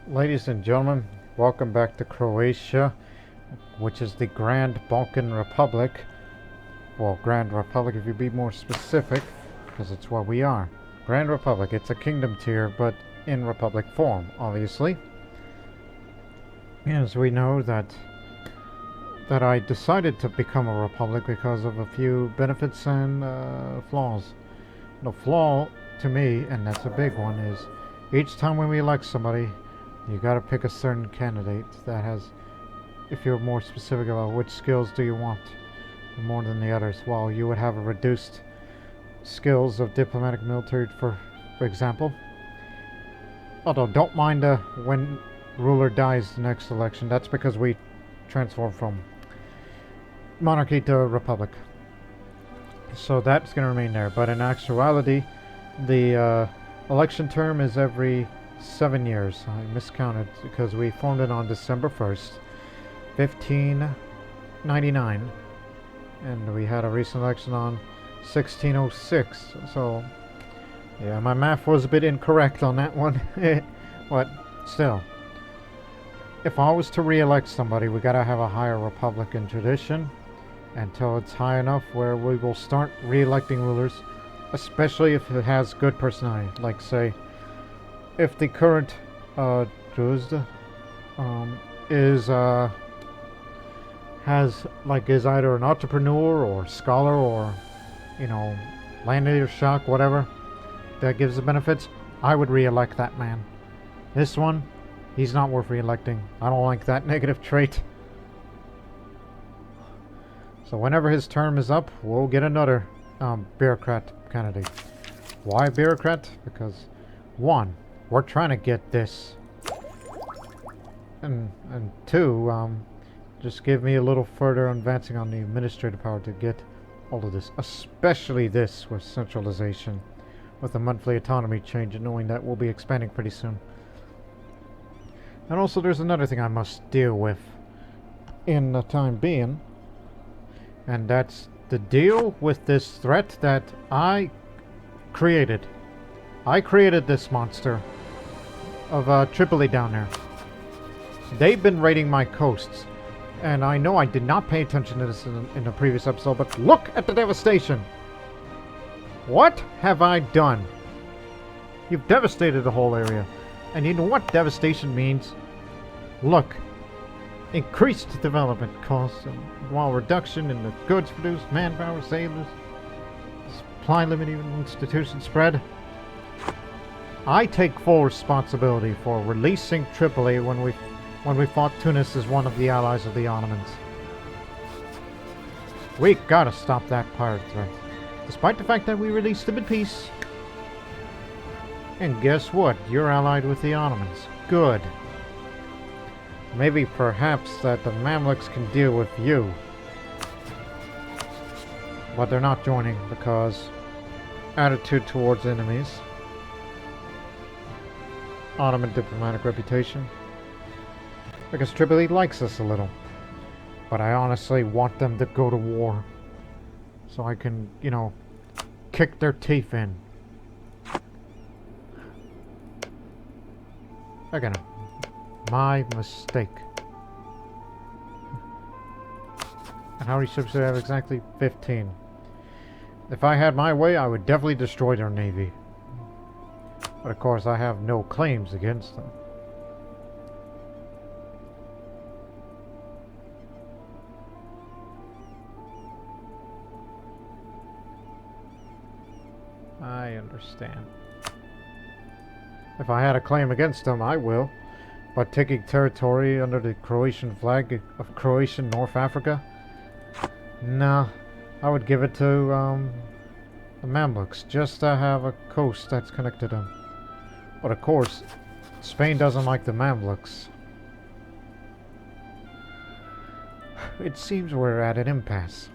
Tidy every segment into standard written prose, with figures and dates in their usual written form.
Ladies and gentlemen, welcome back to Croatia, which is the Grand Balkan Republic. Well, Grand Republic if you be more specific, because it's what we are. Grand Republic, it's a kingdom tier, but in republic form, obviously. As we know that I decided to become a republic because of a few benefits and flaws. The flaw to me, and that's a big one, is each time when we elect somebody, you gotta pick a certain candidate that has, if you're more specific about which skills do you want more than the others, while you would have a reduced skills of diplomatic military, for example. Although, don't mind when ruler dies the next election. That's because we transform from monarchy to republic. So that's going to remain there. But in actuality, the election term is every 7 years. I miscounted because we formed it on December 1st, 1599. And we had a recent election on 1606. So, yeah, my math was a bit incorrect on that one. But still, if I was to re-elect somebody, we gotta have a higher Republican tradition until it's high enough where we will start re-electing rulers, especially if it has good personality. Like, say, if the current Druzd is either an entrepreneur or scholar or, land leader shock, whatever, that gives the benefits, I would re-elect that man. This one, he's not worth re-electing. I don't like that negative trait. So whenever his term is up, we'll get another bureaucrat candidate. Why bureaucrat? Because, one, we're trying to get this. And two, just give me a little further advancing on the administrative power to get all of this. Especially this with centralization. With the monthly autonomy change and knowing that we'll be expanding pretty soon. And also there's another thing I must deal with in the time being. And that's the deal with this threat that I created. I created this monster of Tripoli down there. They've been raiding my coasts. And I know I did not pay attention to this in the previous episode, but look at the devastation! What have I done? You've devastated the whole area. And you know what devastation means? Look. Increased development costs, and while reduction in the goods produced, manpower, sailors, supply limit, even institution spread. I take full responsibility for releasing Tripoli when we fought Tunis as one of the allies of the Ottomans. We gotta stop that pirate threat, despite the fact that we released them in peace. And guess what? You're allied with the Ottomans. Good. Maybe perhaps that the Mamluks can deal with you. But they're not joining because attitude towards enemies. Ottoman diplomatic reputation. Because Tripoli likes us a little. But I honestly want them to go to war. So I can, kick their teeth in. Again, my mistake. And how many ships do they have exactly? 15. If I had my way, I would definitely destroy their navy. But of course, I have no claims against them. I understand. If I had a claim against them, I will. But taking territory under the Croatian flag of Croatian North Africa? Nah, I would give it to the Mamluks, just to have a coast that's connected to them. But of course, Spain doesn't like the Mamluks. It seems we're at an impasse.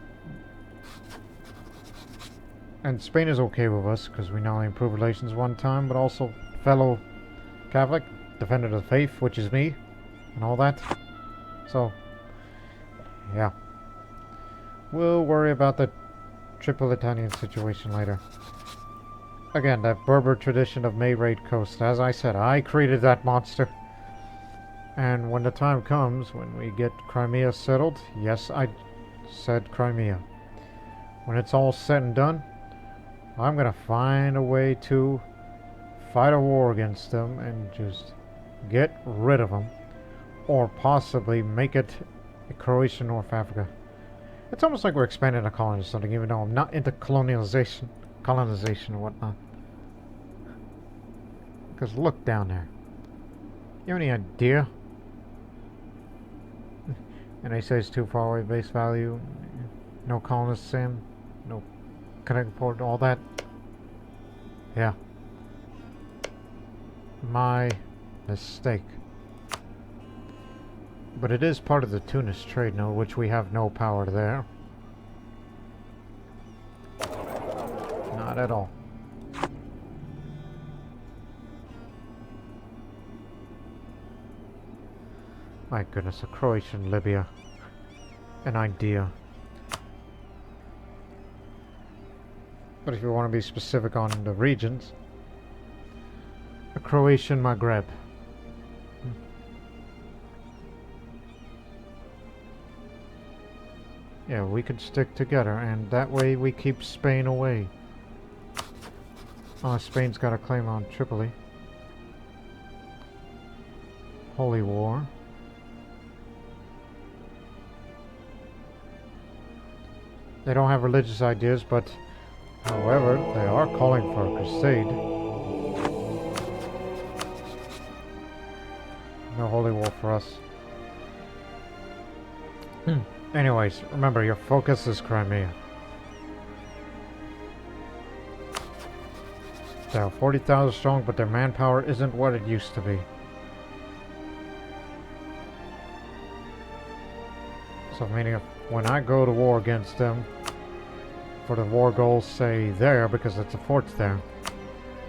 And Spain is okay with us, because we not only improved relations one time, but also fellow Catholic, defender of the faith, which is me, and all that. So, yeah. We'll worry about the Tripolitanian situation later. Again, that Berber tradition of May raid coast. As I said, I created that monster. And when the time comes, when we get Crimea settled, yes, I said Crimea. When it's all said and done, I'm gonna find a way to fight a war against them and just get rid of them. Or possibly make it Croatia, North Africa. It's almost like we're expanding a colony or something, even though I'm not into colonization and whatnot. Because look down there. You have any idea? And they say it's too far away, base value. No colonists in. No connecting port, all that. Yeah. My mistake. But it is part of the Tunis Trade Node, which we have no power there. Not at all. My goodness, a Croatian Libya. An idea. But if you want to be specific on the regions, a Croatian Maghreb. Yeah, we could stick together, and that way we keep Spain away. Spain's got a claim on Tripoli. Holy War. They don't have religious ideas, but however, they are calling for a crusade. No holy war for us. Anyways, remember, your focus is Crimea. They're 40,000 strong, but their manpower isn't what it used to be. So meaning if when I go to war against them, for the war goals, say there, because it's a fort there,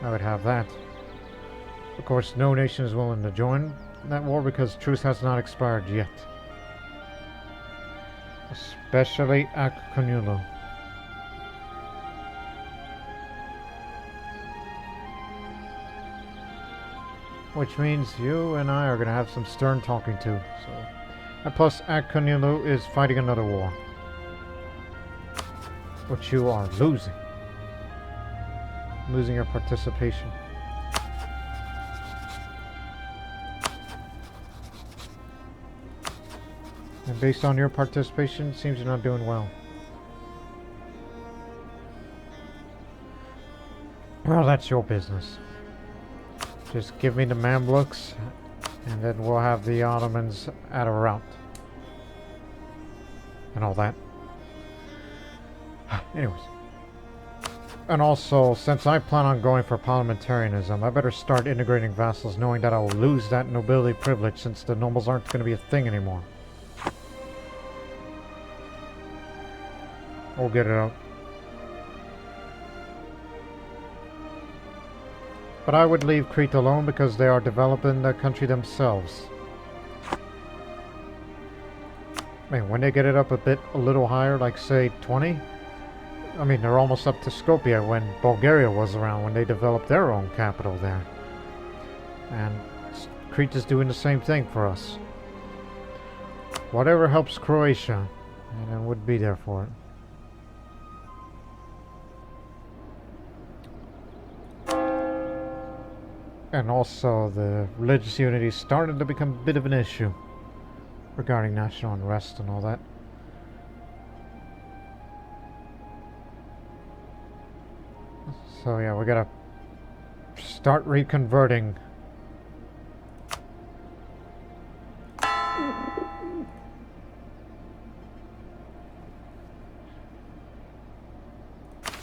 I would have that. Of course, no nation is willing to join that war because truce has not expired yet. Especially Akkunulo. Which means you and I are going to have some stern talking to. So, and plus, Akkunulo is fighting another war, which you are losing. Losing your participation. And based on your participation, it seems you're not doing well. Well, that's your business. Just give me the Mamluks, and then we'll have the Ottomans at a rout. And all that. Anyways. And also, since I plan on going for parliamentarism, I better start integrating vassals knowing that I will lose that nobility privilege since the nobles aren't going to be a thing anymore. We'll get it out. But I would leave Crete alone because they are developing the country themselves. I mean, when they get it up a little higher, like say 20, I mean, they're almost up to Skopje when Bulgaria was around, when they developed their own capital there. And Crete is doing the same thing for us. Whatever helps Croatia, and I would be there for it. And also, the religious unity started to become a bit of an issue regarding national unrest and all that. So yeah, we gotta start reconverting.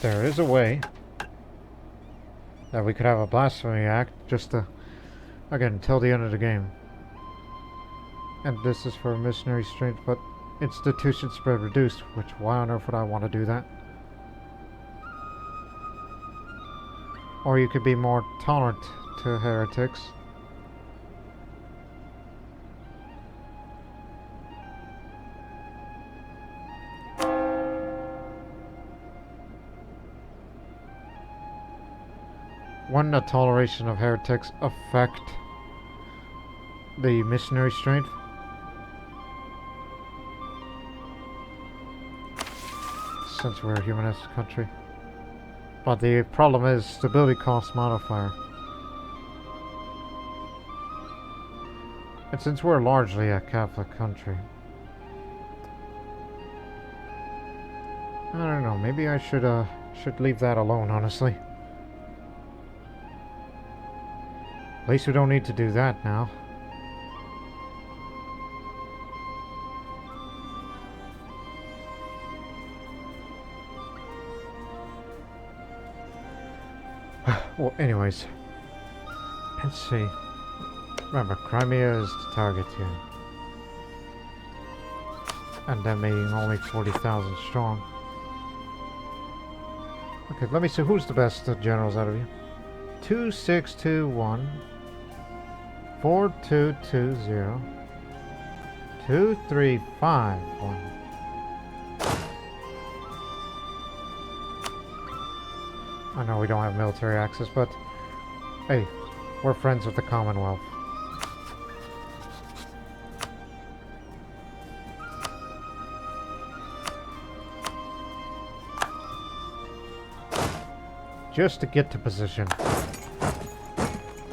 There is a way that we could have a blasphemy act just to, again, until the end of the game. And this is for missionary strength, but institution spread reduced, which why on earth would I want to do that? Or you could be more tolerant to heretics. Wouldn't the toleration of heretics affect the missionary strength. Since we're a humanist country. But the problem is stability cost modifier. And since we're largely a Catholic country, I don't know, maybe I should leave that alone, honestly. At least we don't need to do that now. Well, anyways, let's see. Remember, Crimea is the target here. And them being only 40,000 strong. Okay, let me see who's the best generals out of you. 2621 4220 2351. I know we don't have military access, but hey, we're friends with the Commonwealth. Just to get to position.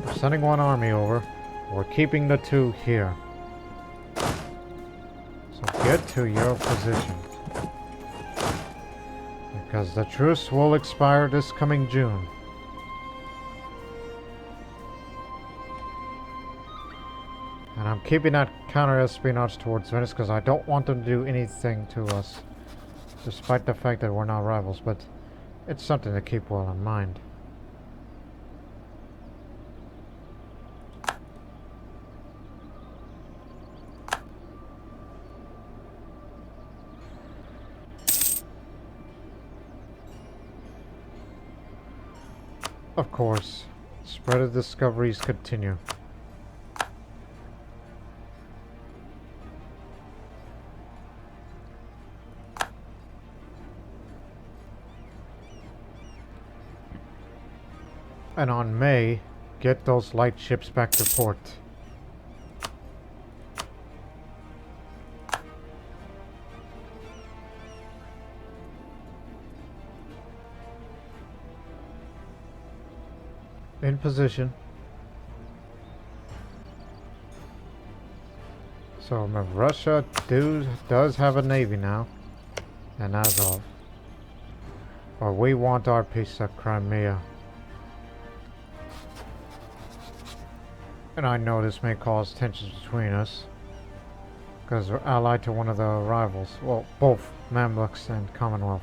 We're sending one army over. We're keeping the two here. So get to your position. Because the truce will expire this coming June. And I'm keeping that counter-espionage towards Venice because I don't want them to do anything to us. Despite the fact that we're not rivals, but it's something to keep well in mind. Of course, spread of discoveries continue. And on May, get those light ships back to port. In position. So remember, Russia does have a navy now, and as of, but we want our piece of Crimea. And I know this may cause tensions between us, because we're allied to one of the rivals. Well, both Mamluks and Commonwealth.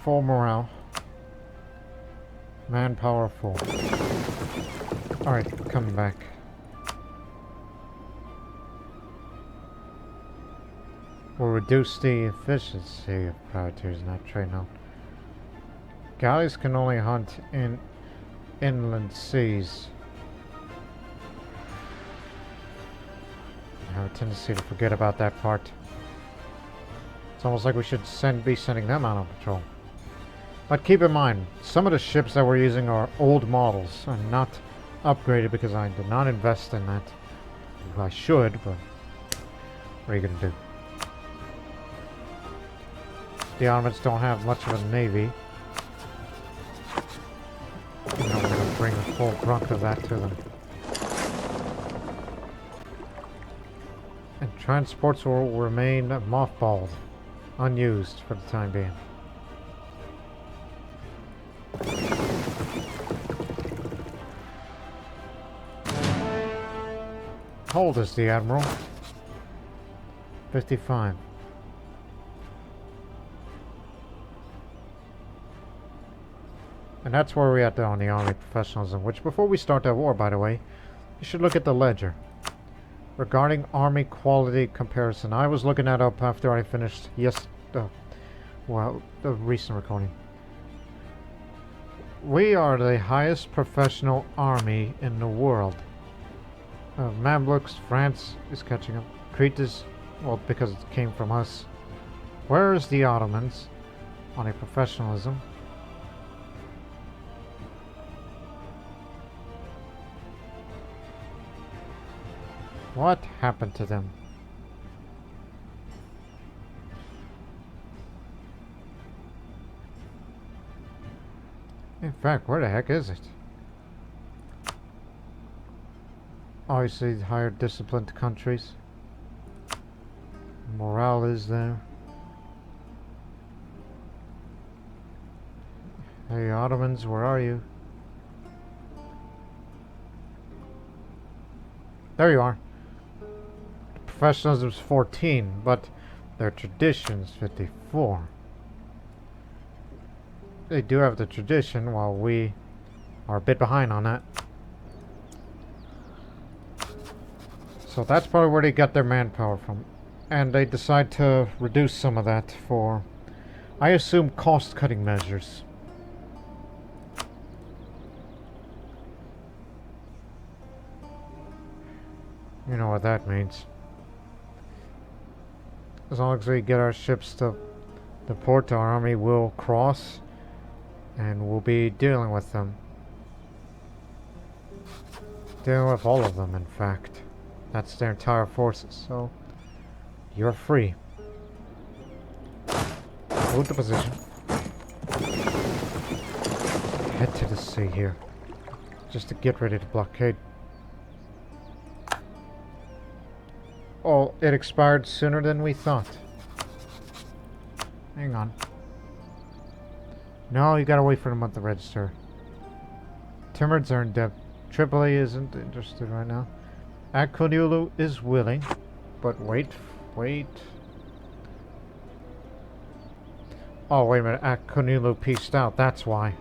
Full morale. Manpower full. Alright, coming back. Will reduce the efficiency of Parliamentarism Trade Node. Galleys can only hunt in inland seas. I have a tendency to forget about that part. It's almost like we should be sending them out on patrol. But keep in mind, some of the ships that we're using are old models and not upgraded because I did not invest in that. I should, but what are you going to do? The Ottomans don't have much of a navy. You know, we're going to bring the full brunt of that to them. And transports will remain mothballed, unused for the time being. How old is the Admiral? 55. And that's where we're at on the Army Professionalism, which before we start that war, by the way, You should look at the ledger. Regarding army quality comparison, I was looking that up after I finished the recent recording. We are the highest professional army in the world. Mamluks, France is catching up. Crete is, well, because it came from us. Where is the Ottomans on a professionalism? What happened to them? In fact, where the heck is it? Obviously, higher disciplined countries. Morale is there. Hey, Ottomans, where are you? There you are. Professionalism's 14, but their tradition's 54. They do have the tradition, while we are a bit behind on that. So that's probably where they got their manpower from. And they decide to reduce some of that for, I assume, cost-cutting measures. You know what that means. As long as we get our ships to the port, our army will cross, and we'll be dealing with them. Dealing with all of them, in fact. That's their entire forces, so you're free. Hold the position. Head to the sea here, just to get ready to blockade. Oh, it expired sooner than we thought. Hang on. No, you gotta wait for the month to register. Timurids are in debt. Tripoli isn't interested right now. Akonulu is willing, but wait. Oh, wait a minute. Akonulu pieced out, that's why.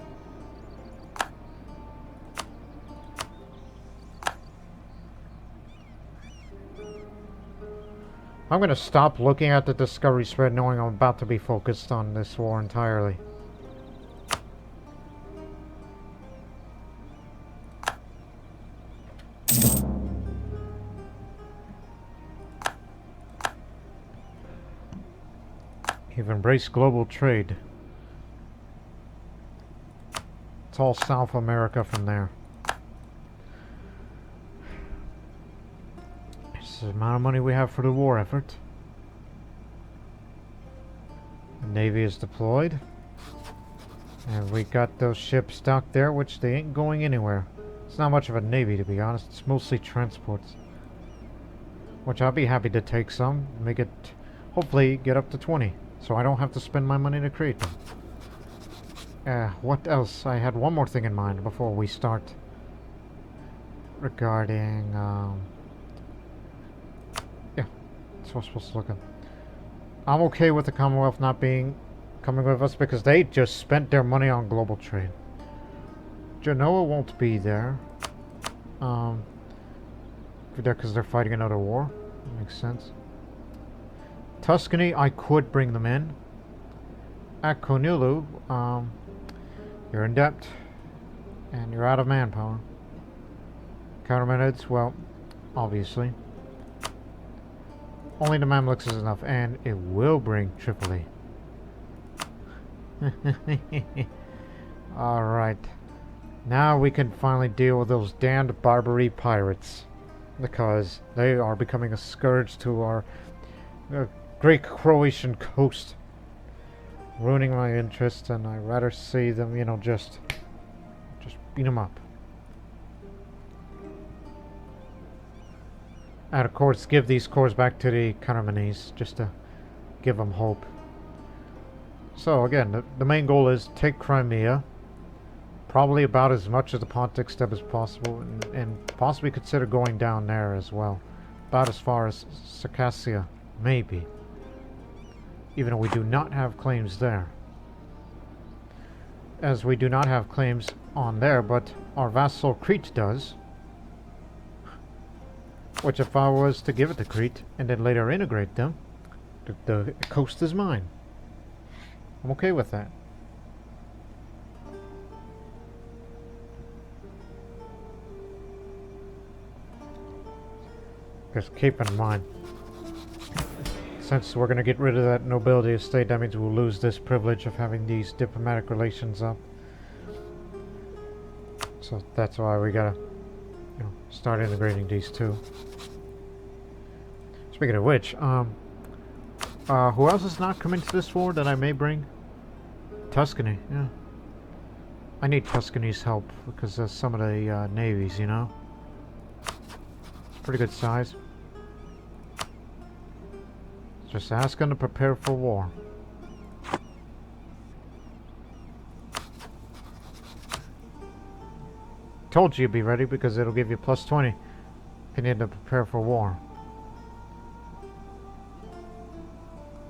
I'm gonna stop looking at the discovery spread knowing I'm about to be focused on this war entirely. You've embraced global trade. It's all South America from there. This is the amount of money we have for the war effort. The Navy is deployed. And we got those ships docked there, which they ain't going anywhere. It's not much of a Navy, to be honest. It's mostly transports. Which I'll be happy to take some. Make it, hopefully, get up to 20. So I don't have to spend my money to create them. What else? I had one more thing in mind before we start. Regarding, yeah, that's what I'm supposed to look at. I'm okay with the Commonwealth not coming with us because they just spent their money on global trade. Genoa won't be there. Because they're fighting another war. That makes sense. Tuscany, I could bring them in. At Konulu, you're in debt. And you're out of manpower. Countermeasures, well, obviously. Only the Mamluks is enough, and it will bring Tripoli. Alright. Now we can finally deal with those damned Barbary pirates. Because they are becoming a scourge to our Greek Croatian coast. Ruining my interest, and I'd rather see them, you know, just beat them up. And of course, give these cores back to the Carmenese, just to give them hope. So again, the main goal is take Crimea, probably about as much of the Pontic Steppe as possible, and possibly consider going down there as well. About as far as Circassia, maybe. Even though we do not have claims there. As we do not have claims on there, but our vassal Crete does. Which if I was to give it to Crete and then later integrate them, the coast is mine. I'm okay with that. Just keep in mind, since we're going to get rid of that nobility estate, that means we'll lose this privilege of having these diplomatic relations up. So that's why we gotta, start integrating these two. Speaking of which, who else is not coming to this war that I may bring? Tuscany, yeah. I need Tuscany's help because of some of the navies, you know? It's pretty good size. Just ask them to prepare for war. Told you you'd be ready because it'll give you plus 20 if you need to prepare for war.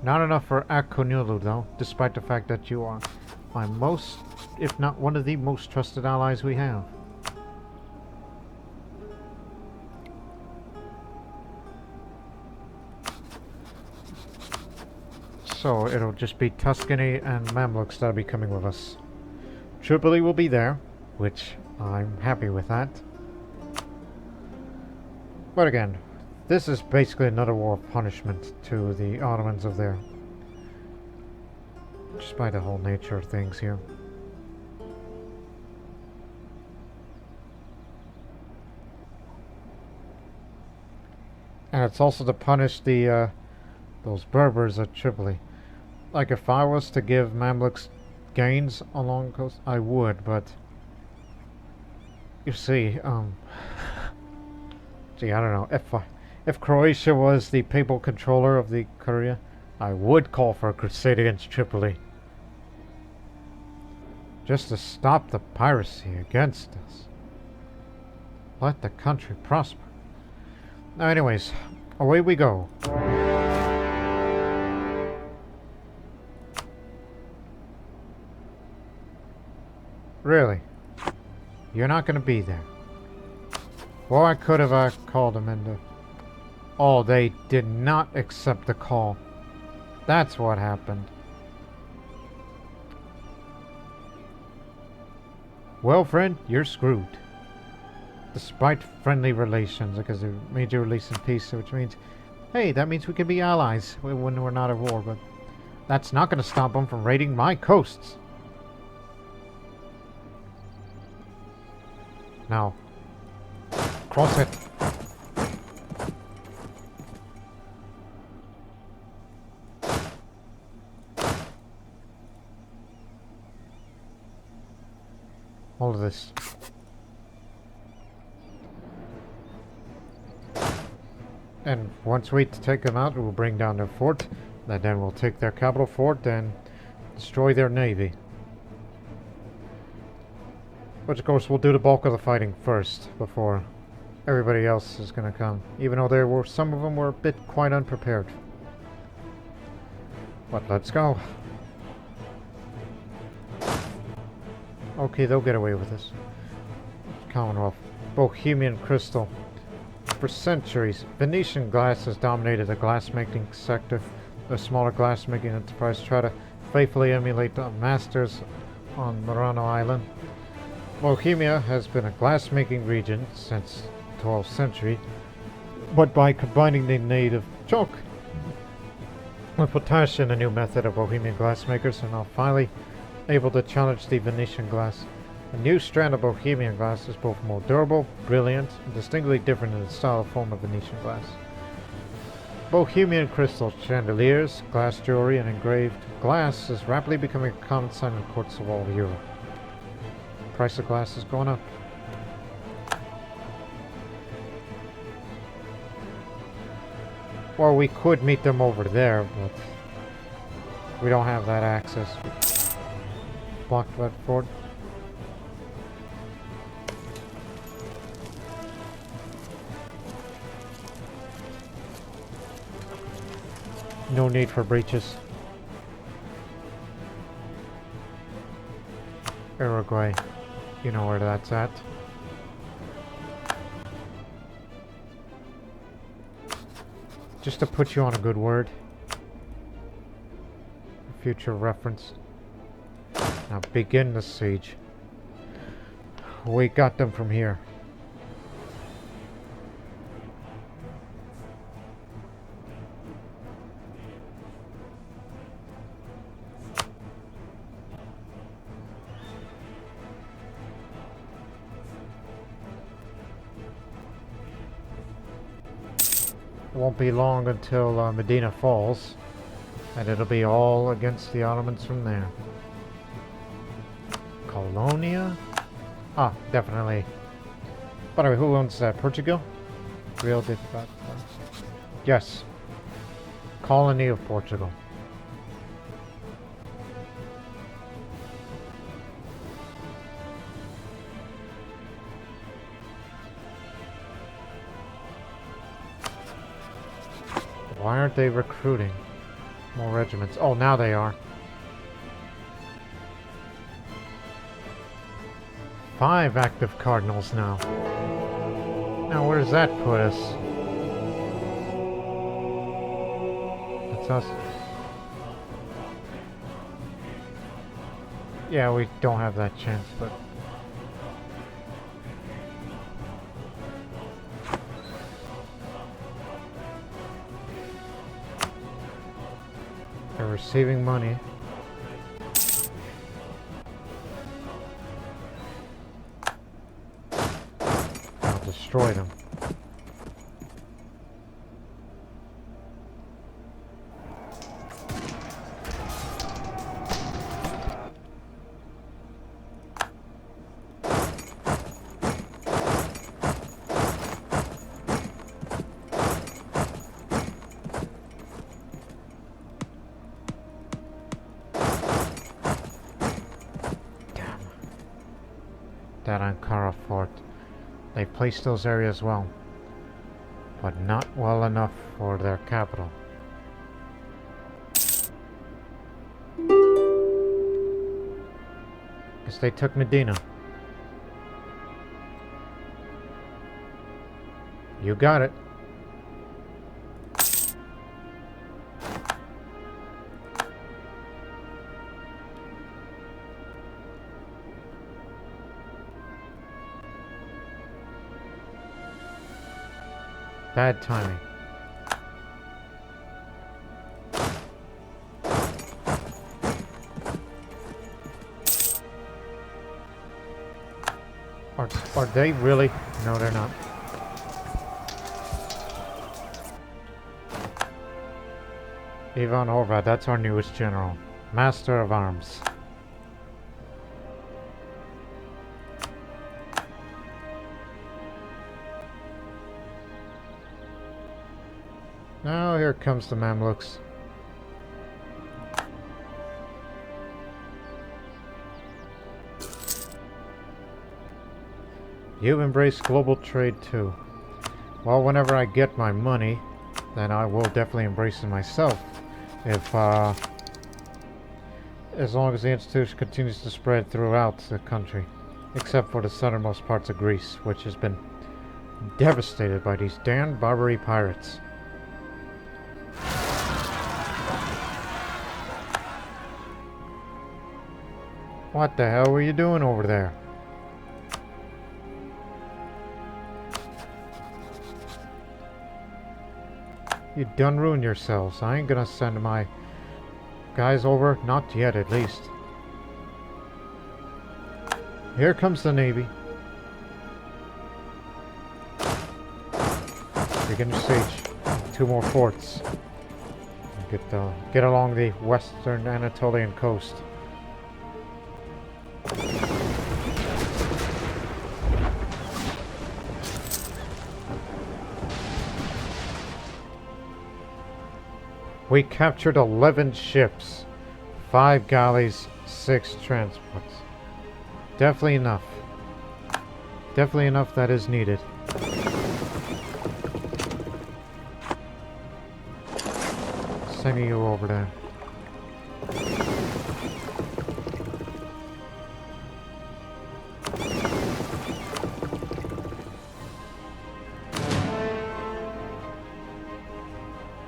Not enough for Akonulu though, despite the fact that you are my most, if not one of the most trusted allies we have. So it'll just be Tuscany and Mamluks that'll be coming with us. Tripoli will be there, which I'm happy with that. But again, this is basically another war of punishment to the Ottomans of there. Just by the whole nature of things here. And it's also to punish the those Berbers at Tripoli. Like if I was to give Mamluks gains along the coast, I would, but you see, gee, I don't know. If Croatia was the papal controller of the Curia, I would call for a crusade against Tripoli. Just to stop the piracy against us. Let the country prosper. Now anyways, away we go. Really? You're not going to be there. Well, I could have called them into... Oh, they did not accept the call. That's what happened. Well, friend, you're screwed. Despite friendly relations, because they made you release in peace, which means, hey, that means we can be allies when we're not at war, but that's not going to stop them from raiding my coasts. Now, cross it. All of this. And once we take them out, we'll bring down their fort. And then we'll take their capital fort and destroy their navy. Which of course we'll do the bulk of the fighting first before everybody else is going to come. Even though some of them were a bit quite unprepared. But let's go. Okay, they'll get away with this. Commonwealth. Bohemian crystal. For centuries, Venetian glass has dominated the glassmaking sector. The smaller glassmaking enterprises try to faithfully emulate the masters on Murano Island. Bohemia has been a glassmaking region since the 12th century, but by combining the native chalk with potassium, a new method of Bohemian glassmakers are now finally able to challenge the Venetian glass. A new strand of Bohemian glass is both more durable, brilliant, and distinctly different in the style and form of Venetian glass. Bohemian crystal chandeliers, glass jewelry, and engraved glass is rapidly becoming a common sight in courts of all of Europe. Price of glass is going up. Well, we could meet them over there, but we don't have that access. Blocked that fort. No need for breaches. Uruguay. You know where that's at. Just to put you on a good word. For future reference. Now begin the siege. We got them from here. It won't be long until Medina falls, and it'll be all against the Ottomans from there. Colonia? Ah, definitely. By the way, who owns that? Portugal? Real did that. Yes. Colony of Portugal. Why aren't they recruiting more regiments? Oh, now they are. 5 active cardinals now. Now, where does that put us? That's us. Yeah, we don't have that chance, but... They're receiving money. I'll destroy them. That Ankara fort. They placed those areas well, but not well enough for their capital. Guess they took Medina. You got it. Bad timing. Are they really? No, they're not. Ivan Horvat, that's our newest general. Master of Arms. Now here comes the Mamluks. You've embraced global trade too. Well, whenever I get my money, then I will definitely embrace it myself. If, as long as the institution continues to spread throughout the country. Except for the southernmost parts of Greece, which has been devastated by these damned Barbary pirates. What the hell were you doing over there? You done ruined yourselves. I ain't gonna send my guys over. Not yet, at least. Here comes the Navy. Begin your siege. 2 more forts. Get along the western Anatolian coast. We captured 11 ships, 5 galleys, 6 transports. Definitely enough. Definitely enough that is needed. Sending you over there.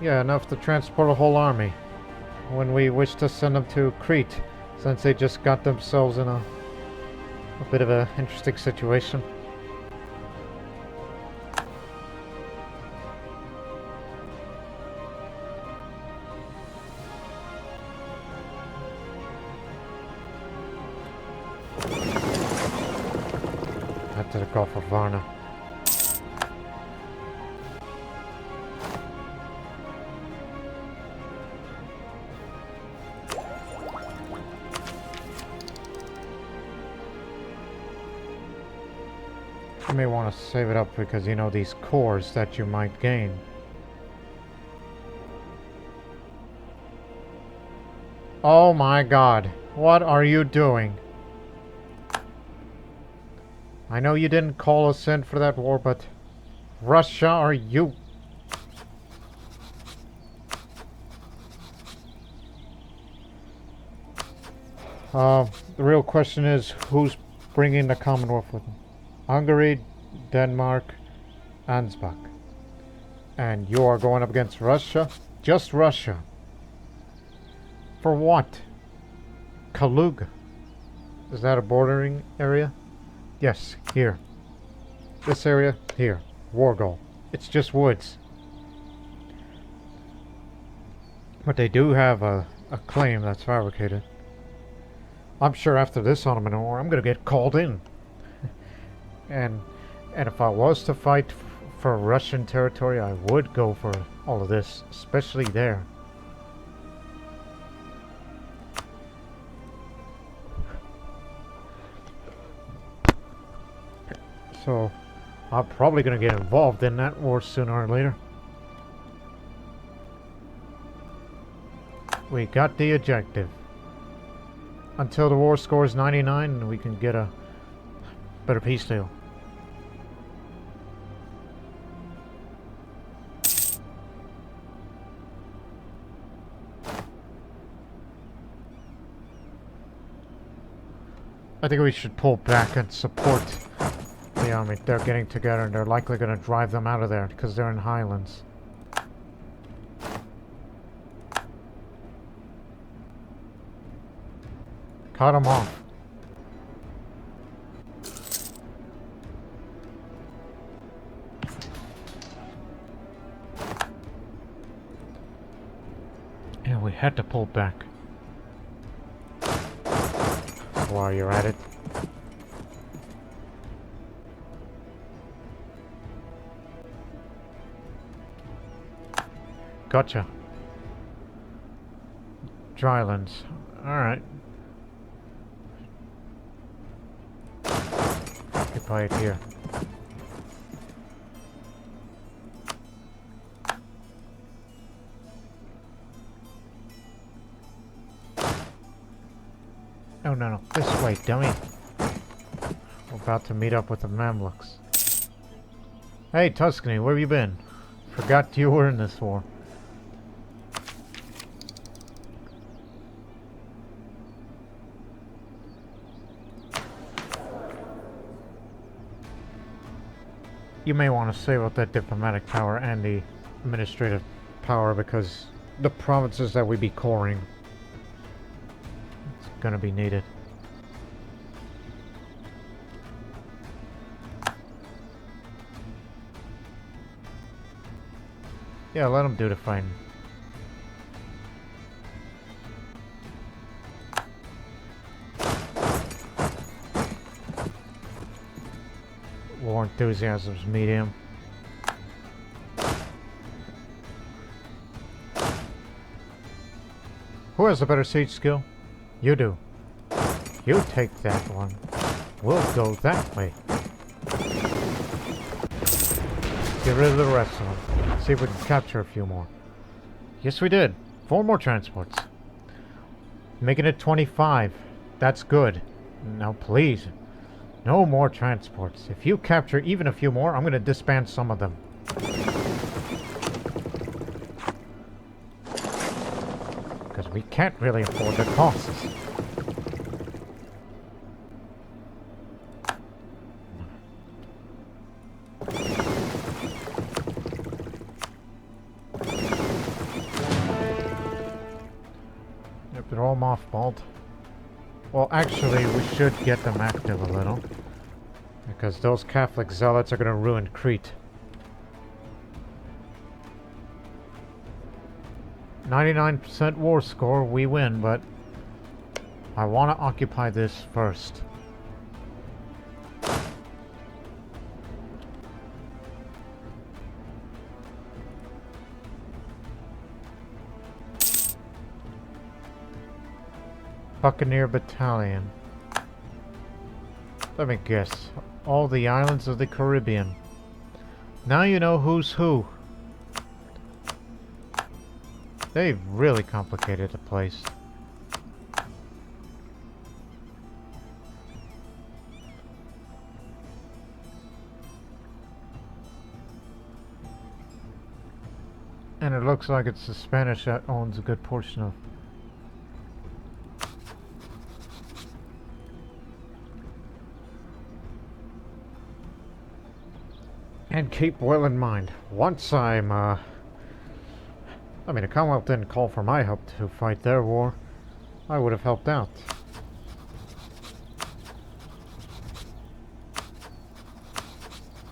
Yeah, enough to transport a whole army. When we wish to send them to Crete, since they just got themselves in a bit of an interesting situation. Head to the Gulf of Varna. You may want to save it up because you know these cores that you might gain. Oh my god, what are you doing? I know you didn't call us in for that war, but Russia, are you... The real question is, who's bringing the Commonwealth with them? Hungary, Denmark, Ansbach. And you are going up against Russia? Just Russia. For what? Kaluga. Is that a bordering area? Yes, here. This area, here. War goal. It's just woods. But they do have a claim that's fabricated. I'm sure after this Ottoman War, I'm going to get called in. And if I was to fight for Russian territory, I would go for all of this, especially there. So, I'm probably going to get involved in that war sooner or later. We got the objective. Until the war scores 99, we can get a better peace deal. I think we should pull back and support the army. They're getting together and they're likely going to drive them out of there because they're in highlands. Cut them off. Yeah, we had to pull back. While you're at it. Gotcha. Drylands. Alright. Occupy it here. Oh, no, this way, dummy. We're about to meet up with the Mamluks. Hey, Tuscany, where have you been? Forgot you were in this war. You may want to save up that diplomatic power and the administrative power because the provinces that we be coring, it's gonna be needed. Yeah, let them do the fighting. War enthusiasm's medium. Who has a better siege skill? You do. You take that one. We'll go that way. Get rid of the rest of them. See if we can capture a few more. Yes, we did. 4 more transports. Making it 25. That's good. Now, please. No more transports. If you capture even a few more, I'm going to disband some of them. Because we can't really afford the costs. They're all mothballed. Well, actually, we should get them active a little. Because those Catholic zealots are going to ruin Crete. 99% war score, we win, but I want to occupy this first. Buccaneer Battalion. Let me guess. All the islands of the Caribbean. Now you know who's who. They've really complicated the place. And it looks like it's the Spanish that owns a good portion of. And keep well in mind, once I'm, I mean, the Commonwealth didn't call for my help to fight their war. I would have helped out.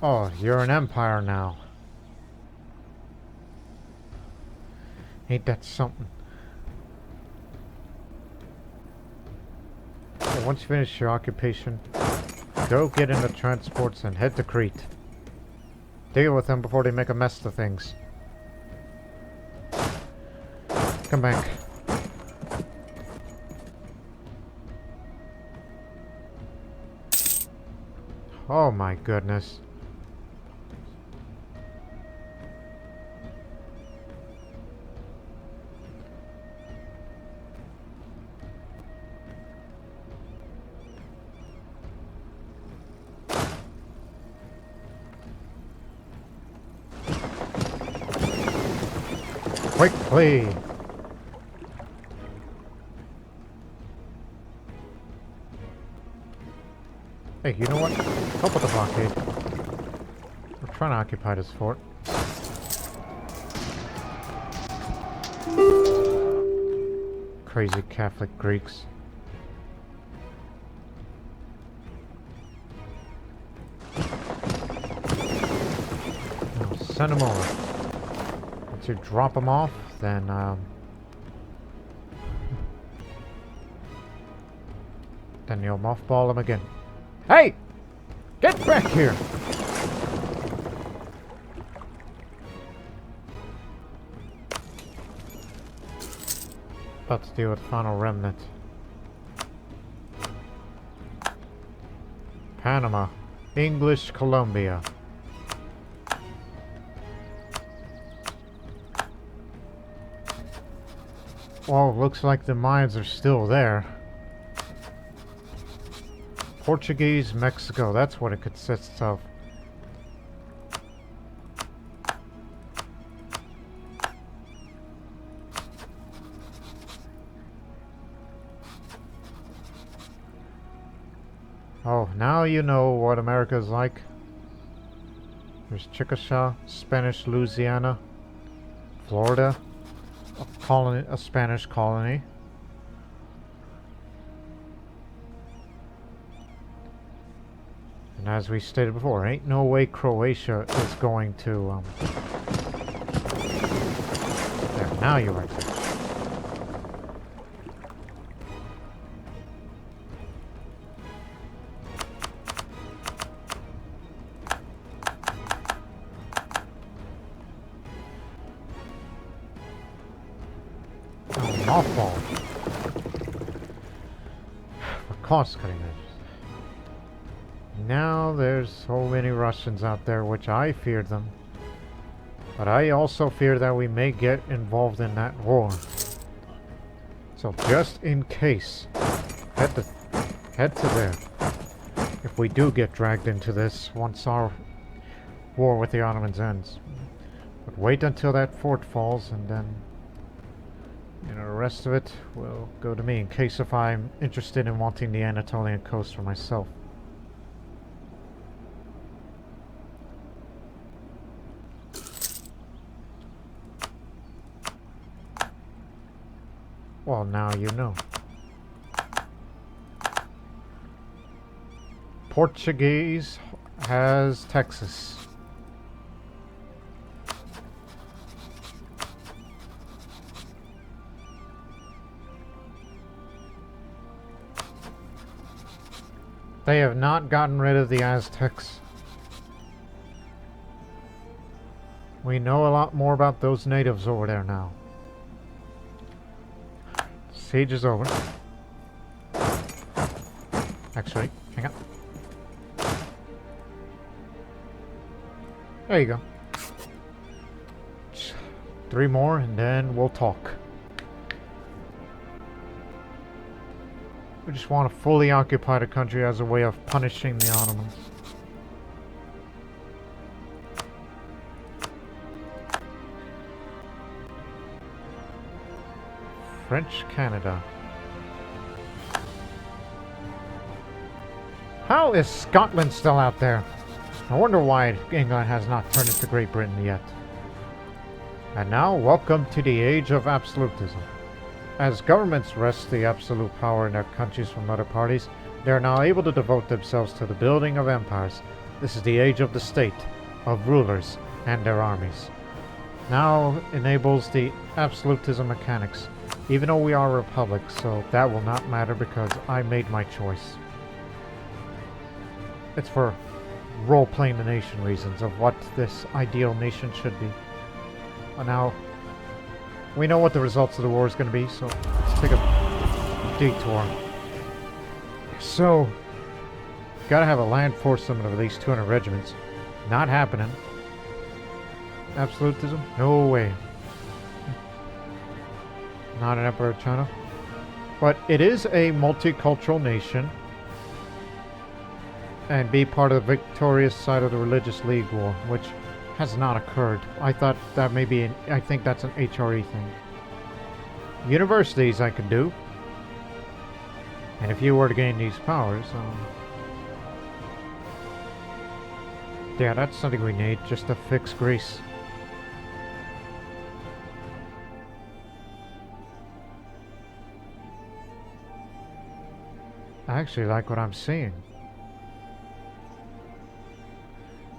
Oh, you're an empire now. Ain't that something? So once you finish your occupation, go get in the transports and head to Crete. Deal with them before they make a mess of things. Come back. Oh my goodness. Quickly! Hey, you know what? Help with the blockade. We're trying to occupy this fort. Crazy Catholic Greeks. Now send them over. Once you drop them off, then you'll mothball them again. Hey! Get back here! About to deal with final remnant. Panama. English Columbia. Well, looks like the mines are still there. Portuguese Mexico, that's what it consists of. Oh, now you know what America is like. There's Chickasaw, Spanish Louisiana, Florida, a Spanish colony. And as we stated before, ain't no way Croatia is going to, There, now you are. Mothball. For cost-cutting measures. Now there's so many Russians out there, which I feared them. But I also fear that we may get involved in that war. So just in case, head to there. If we do get dragged into this once our war with the Ottomans ends. But wait until that fort falls and then... You know, the rest of it will go to me in case if I'm interested in wanting the Anatolian coast for myself. Well, now you know. Portuguese has Texas. They have not gotten rid of the Aztecs. We know a lot more about those natives over there now. Siege is over. Actually, hang on. There you go. 3 more and then we'll talk. We just want to fully occupy the country as a way of punishing the Ottomans. French Canada. How is Scotland still out there? I wonder why England has not turned into Great Britain yet. And now, welcome to the age of absolutism. As governments wrest the absolute power in their countries from other parties, they are now able to devote themselves to the building of empires. This is the age of the state, of rulers and their armies. Now enables the absolutism mechanics, even though we are a republic, so that will not matter because I made my choice. It's for role-playing the nation reasons of what this ideal nation should be. But now, we know what the results of the war is going to be, so let's take a detour. So, gotta have a land force limit of at least 200 regiments. Not happening. Absolutism? No way. Not an Emperor of China. But it is a multicultural nation. And be part of the victorious side of the Religious League War, which has not occurred. I thought that maybe, I think that's an HRE thing. Universities I could do. And if you were to gain these powers, yeah, that's something we need, just to fix Greece. I actually like what I'm seeing.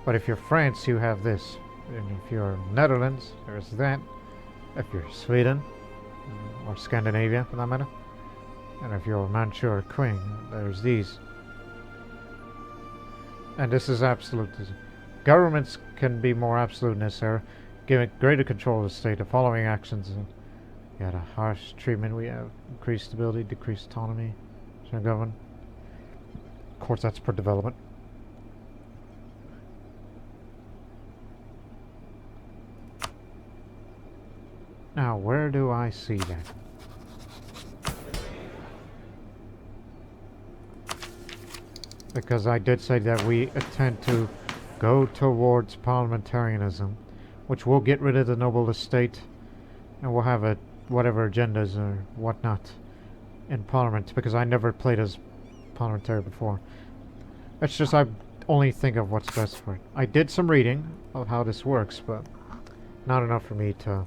But if you're France, you have this. And if you're Netherlands, there's that. If you're Sweden, or Scandinavia for that matter. And if you're Manchu or Qing, there's these. And this is absolutism. Governments can be more absolute in this era, giving greater control of the state. The following actions. We had a harsh treatment. We have increased stability, decreased autonomy. Government. Of course, that's per development. Now, where do I see that? Because I did say that we intend to go towards parliamentarianism, which will get rid of the noble estate, and we'll have whatever agendas or whatnot in Parliament, because I never played as parliamentary before. It's just I only think of what's best for it. I did some reading of how this works, but not enough for me to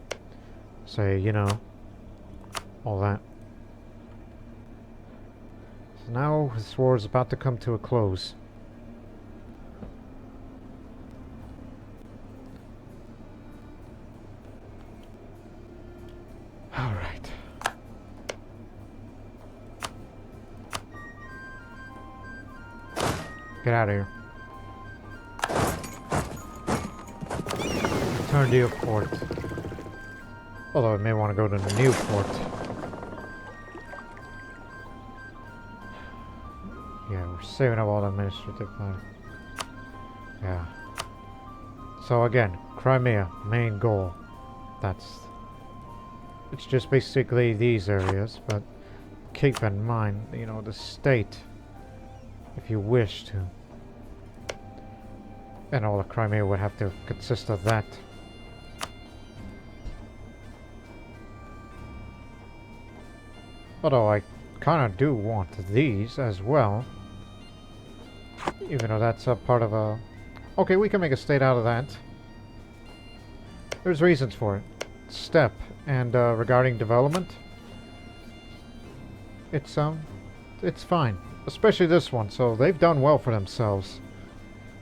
say, you know, all that. So now this war is about to come to a close. All right. Get out of here. Return to your port. Although I may want to go to the new port. Yeah, we're saving up all the administrative time. Yeah. So again, Crimea, main goal. It's just basically these areas, but keep in mind, you know, the state, if you wish to. And all of Crimea would have to consist of that. Although I kind of do want these as well. Even though that's a part of a... Okay, we can make a state out of that. There's reasons for it. Steppe. And regarding development, it's fine. Especially this one, so they've done well for themselves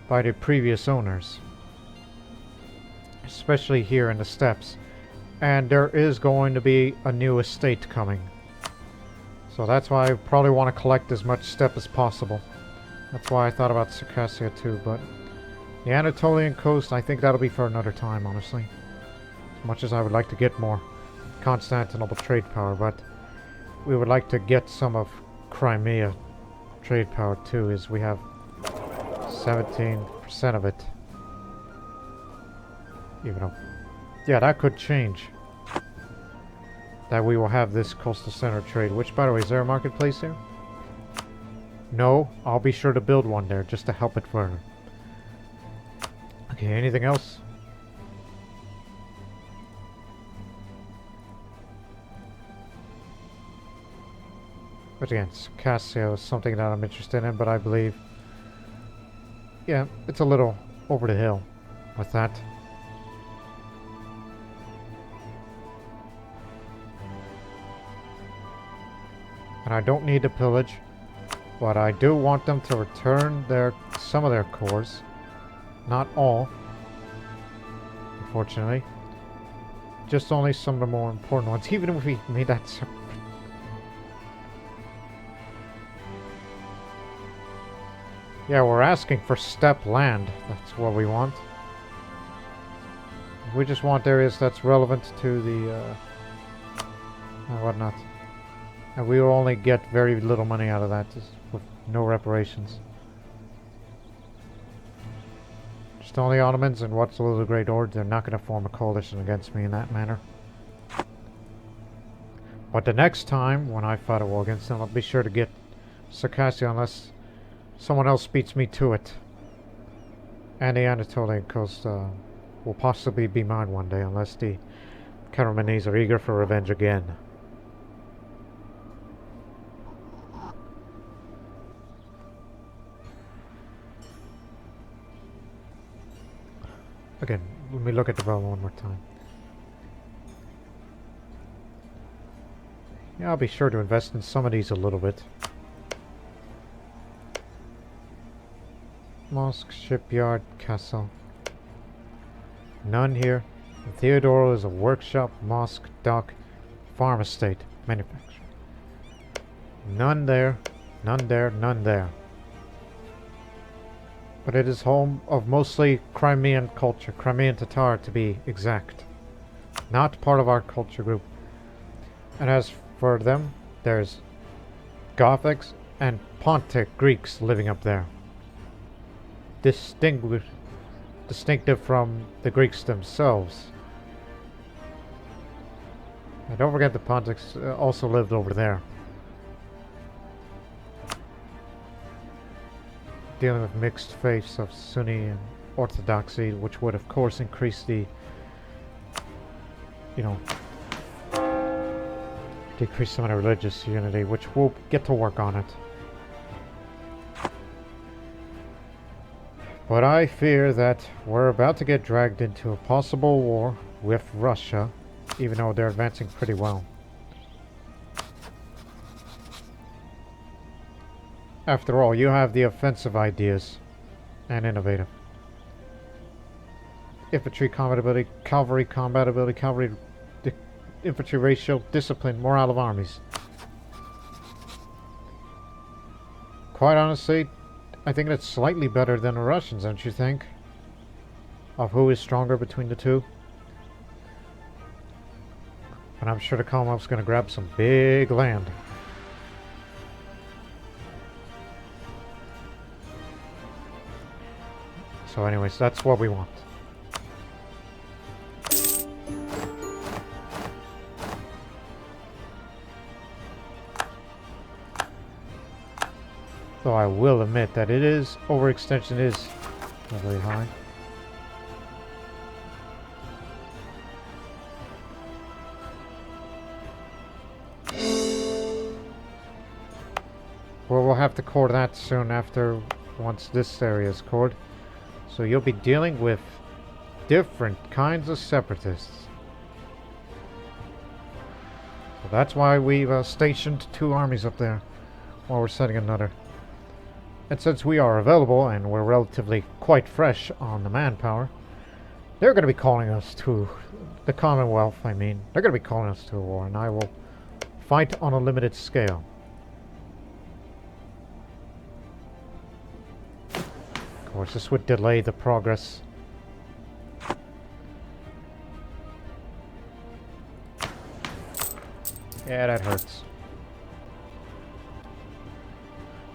by the previous owners. Especially here in the steppes. And there is going to be a new estate coming. So that's why I probably want to collect as much steppe as possible. That's why I thought about Circassia too, but the Anatolian coast, I think that'll be for another time, honestly. As much as I would like to get more Constantinople trade power, but we would like to get some of Crimea trade power too, as we have 17% of it. Even though, yeah, that could change. That we will have this coastal center trade, which, by the way, is there a marketplace here? No, I'll be sure to build one there just to help it further. Okay, anything else? But again, Cassio is something that I'm interested in, but I believe, yeah, it's a little over the hill with that. And I don't need to pillage, but I do want them to return some of their cores. Not all, unfortunately. Just only some of the more important ones, even if we made that separate. Yeah, we're asking for steppe land. That's what we want. We just want areas that's relevant to the whatnot. And we will only get very little money out of that, just with no reparations. Just only Ottomans and what's a little Great Horde. They're not going to form a coalition against me in that manner. But the next time, when I fight a war against them, I'll be sure to get Circassia unless someone else beats me to it. And the Anatolian coast will possibly be mine one day, unless the Karamanese are eager for revenge again. Again, let me look at the development one more time. Yeah, I'll be sure to invest in some of these a little bit. Mosque, shipyard, castle. None here. Theodoro is a workshop, mosque, dock, farm estate, manufacturing. None there, none there, none there. But it is home of mostly Crimean culture, Crimean Tatar to be exact. Not part of our culture group. And as for them, there's Gothics and Pontic Greeks living up there. Distinctive from the Greeks themselves. And don't forget the Pontics also lived over there. Dealing with mixed faiths of Sunni and Orthodoxy, which would of course increase the, decrease some of the religious unity, which we'll get to work on it. But I fear that we're about to get dragged into a possible war with Russia, even though they're advancing pretty well. After all, you have the offensive ideas and innovative. Infantry combat ability, cavalry combat ability, cavalry infantry ratio, discipline, morale of armies. Quite honestly, I think it's slightly better than the Russians, don't you think? Of who is stronger between the two. And I'm sure the Commonwealth's going to grab some big land. So anyways, that's what we want. Though I will admit that overextension is really high. Well, we'll have to core that soon once this area is cored. So you'll be dealing with different kinds of separatists. So So that's why we've stationed 2 armies up there while we're setting another. And since we are available and we're relatively quite fresh on the manpower, they're going to be calling us to the Commonwealth, I mean. They're going to be calling us to a war, and I will fight on a limited scale. Of course, this would delay the progress. Yeah, that hurts.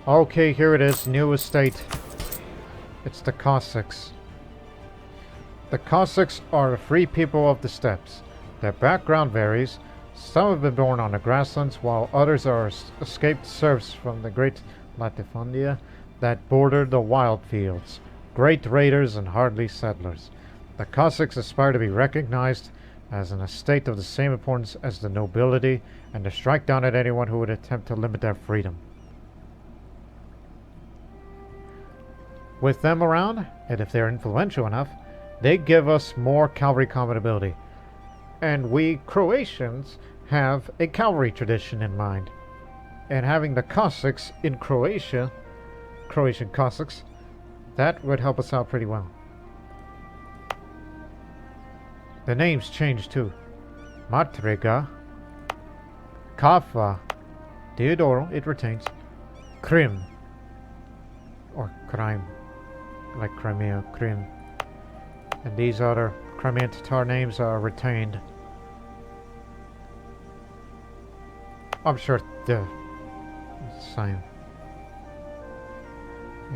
Okay, here it is, new estate. It's the Cossacks. The Cossacks are the free people of the steppes. Their background varies. Some have been born on the grasslands, while others are escaped serfs from the great latifundia that border the wild fields. Great raiders and hardy settlers. The Cossacks aspire to be recognized as an estate of the same importance as the nobility, and to strike down at anyone who would attempt to limit their freedom. With them around, and if they're influential enough, they give us more cavalry combat ability. And we Croatians have a cavalry tradition in mind. And having the Cossacks in Croatia, Croatian Cossacks, that would help us out pretty well. The names change too. Matrega, Kafa, Deodoro, it retains, Krim, or Crime, like Crimea, Krim. And these other Crimean Tatar names are retained. I'm sure the same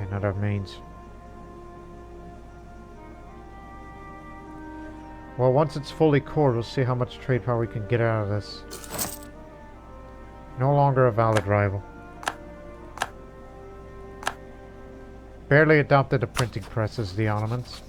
in other means. Well, once it's fully cored, we'll see how much trade power we can get out of this. No longer a valid rival. Barely adopted a printing press as the Ottomans.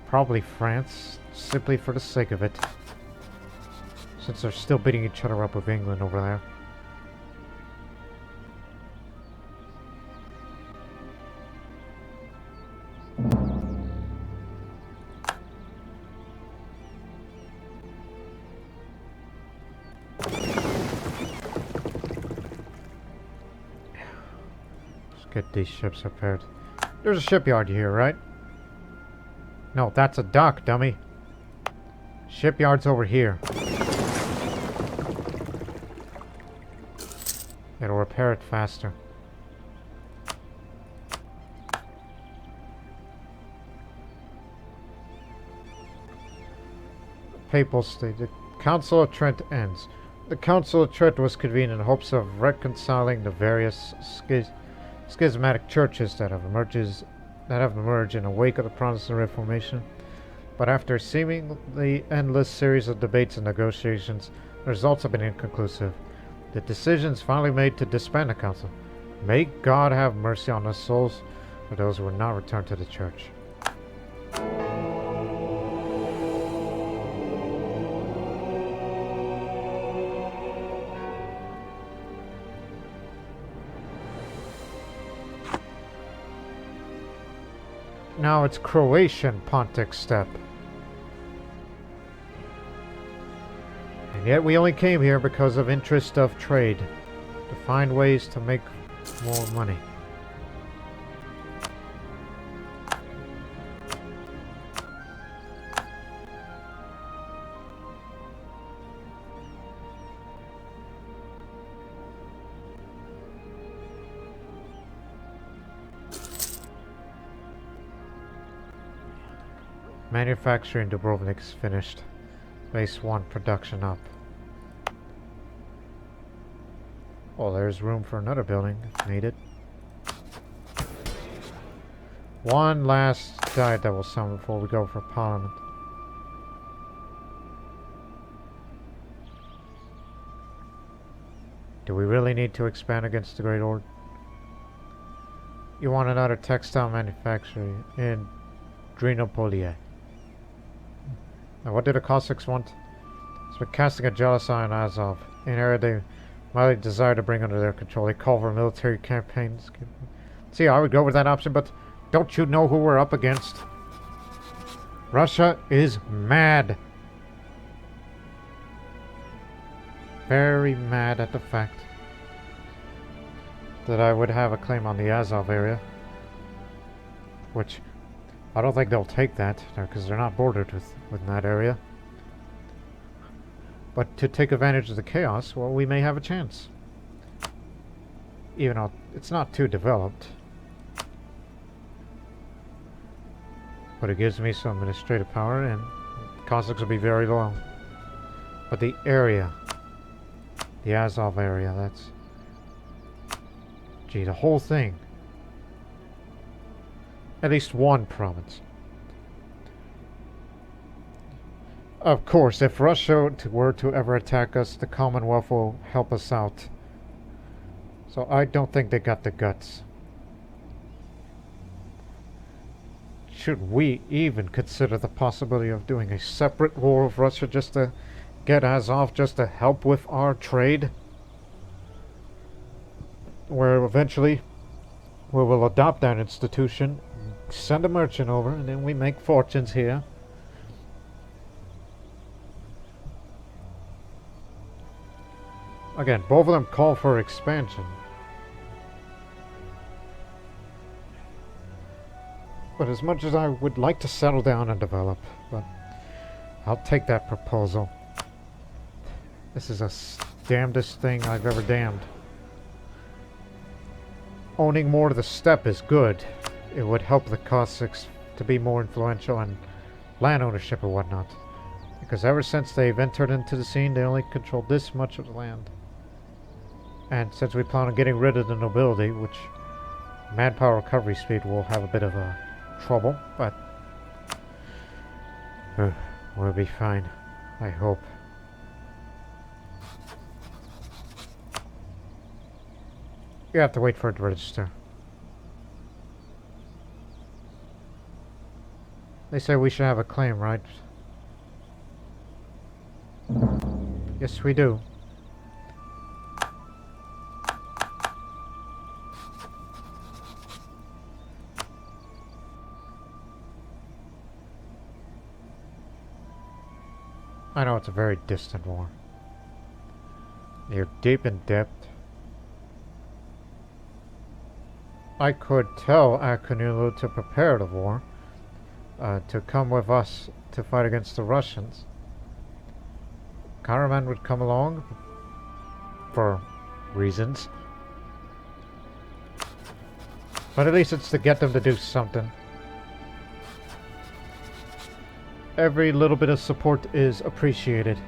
Probably France, simply for the sake of it. Since they're still beating each other up with England over there. Let's get these ships repaired. There's a shipyard here, right? No, that's a dock, dummy. Shipyard's over here. It'll repair it faster. Papal State. The Council of Trent ends. The Council of Trent was convened in hopes of reconciling the various schismatic churches that have emerged in the wake of the Protestant Reformation. But after a seemingly endless series of debates and negotiations, the results have been inconclusive. The decision's finally made to disband the council. May God have mercy on the souls of those who will not return to the church. Now it's Croatian Pontic Steppe. And yet we only came here because of interest of trade, to find ways to make more money. Manufacturing Dubrovnik's finished. Base 1 production up. Well, there's room for another building if needed. One last diet that will summon before we go for Parliament. Do we really need to expand against the Great Horde? You want another textile manufacturer in Drinopolia. Now what do the Cossacks want? It's been casting a jealous eye on Azov, an area they my desire to bring under their control. They call for military campaigns. See, I would go with that option, but don't you know who we're up against? Russia is mad. Very mad at the fact that I would have a claim on the Azov area. Which, I don't think they'll take that, because they're not bordered with that area. But to take advantage of the chaos, well, we may have a chance. Even though it's not too developed. But it gives me some administrative power, and Cossacks will be very loyal. But the area, the Azov area, that's... Gee, the whole thing. At least one province. Of course, if Russia were to ever attack us, the Commonwealth will help us out. So I don't think they got the guts. Should we even consider the possibility of doing a separate war with Russia just to get Azov, just to help with our trade? Where eventually we will adopt that institution, send a merchant over, and then we make fortunes here. Again, both of them call for expansion. But as much as I would like to settle down and develop, but I'll take that proposal. This is the damnedest thing I've ever damned. Owning more of the steppe is good. It would help the Cossacks to be more influential in land ownership and whatnot. Because ever since they've entered into the scene, they only control this much of the land. And since we plan on getting rid of the nobility, which manpower recovery speed will have a bit of a trouble, but we'll be fine, I hope. You have to wait for it to register. They say we should have a claim, right? Yes, we do. I know it's a very distant war. You're deep in debt. I could tell Akunulu to prepare the war, to come with us to fight against the Russians. Karaman would come along for reasons. But at least it's to get them to do something. Every little bit of support is appreciated.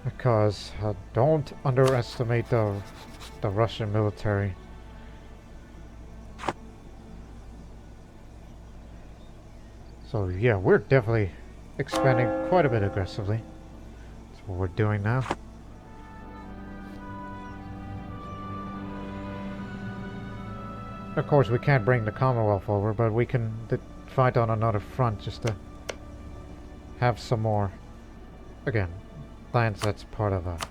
Because don't underestimate the Russian military. So yeah, we're definitely expanding quite a bit aggressively. That's what we're doing now. Of course, we can't bring the Commonwealth over, but we can fight on another front just to have some more, again, lands that's part of the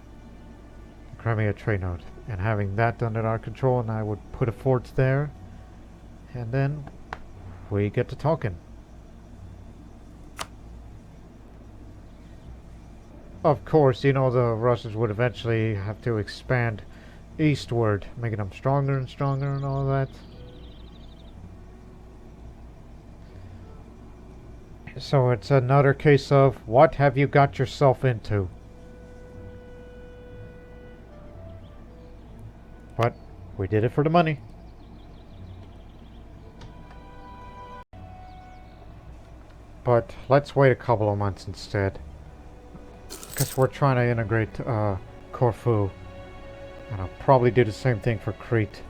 Crimea Trade Node. And having that under our control, and I would put a fort there, and then we get to talking. Of course, you know, the Russians would eventually have to expand eastward, making them stronger and stronger and all that. So it's another case of, what have you got yourself into? But we did it for the money. But let's wait a couple of months instead. Because we're trying to integrate Corfu. And I'll probably do the same thing for Crete.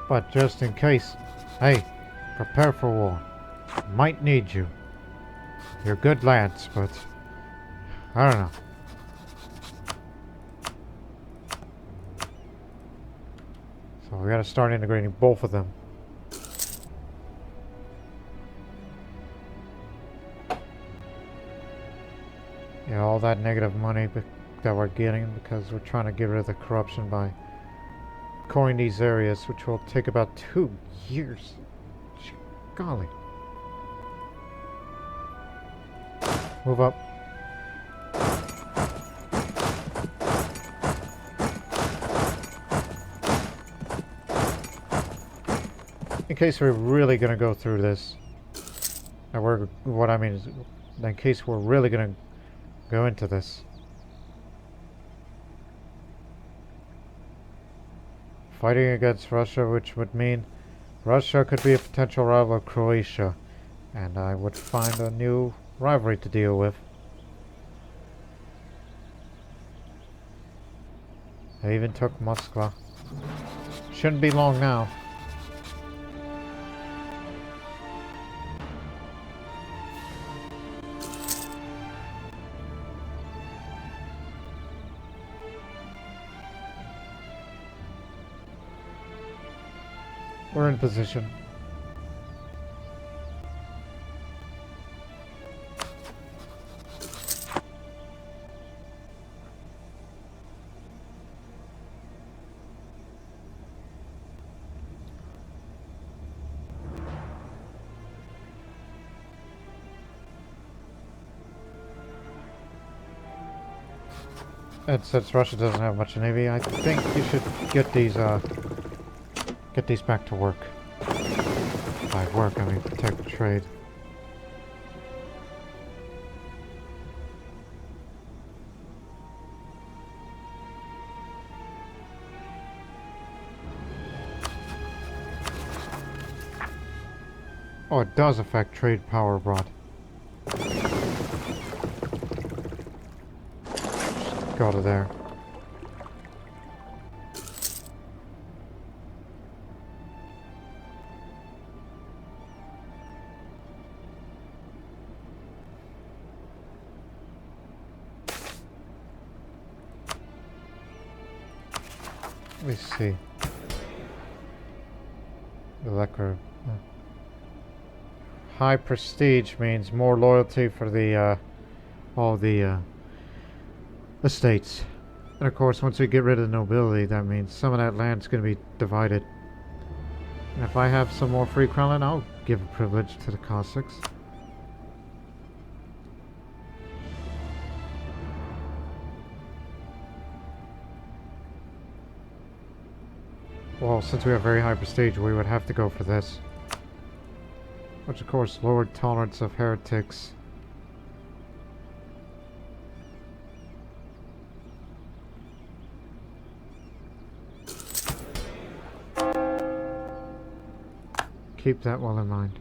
But just in case, hey, prepare for war. Might need you. You're good lads, but I don't know. So we gotta start integrating both of them. Yeah, all that negative money that we're getting because we're trying to get rid of the corruption by coring these areas, which will take about 2 years. Golly. Move up. In case we're really going to go through this, and what I mean is, in case we're really going to go into this. Fighting against Russia, which would mean Russia could be a potential rival of Croatia, and I would find a new rivalry to deal with. I even took Moscow. Shouldn't be long now. We're in position. And since Russia doesn't have much navy, I think you should get these back to work. By work, I mean protect trade. Oh, it does affect trade power abroad. Go to there. Let me see. The lacquer. High prestige means more loyalty for the all the estates. And of course, once we get rid of the nobility, that means some of that land's going to be divided. And if I have some more free crown land, I'll give a privilege to the Cossacks. Well, since we have very high prestige, we would have to go for this. Which of course lowered tolerance of heretics. Keep that well in mind.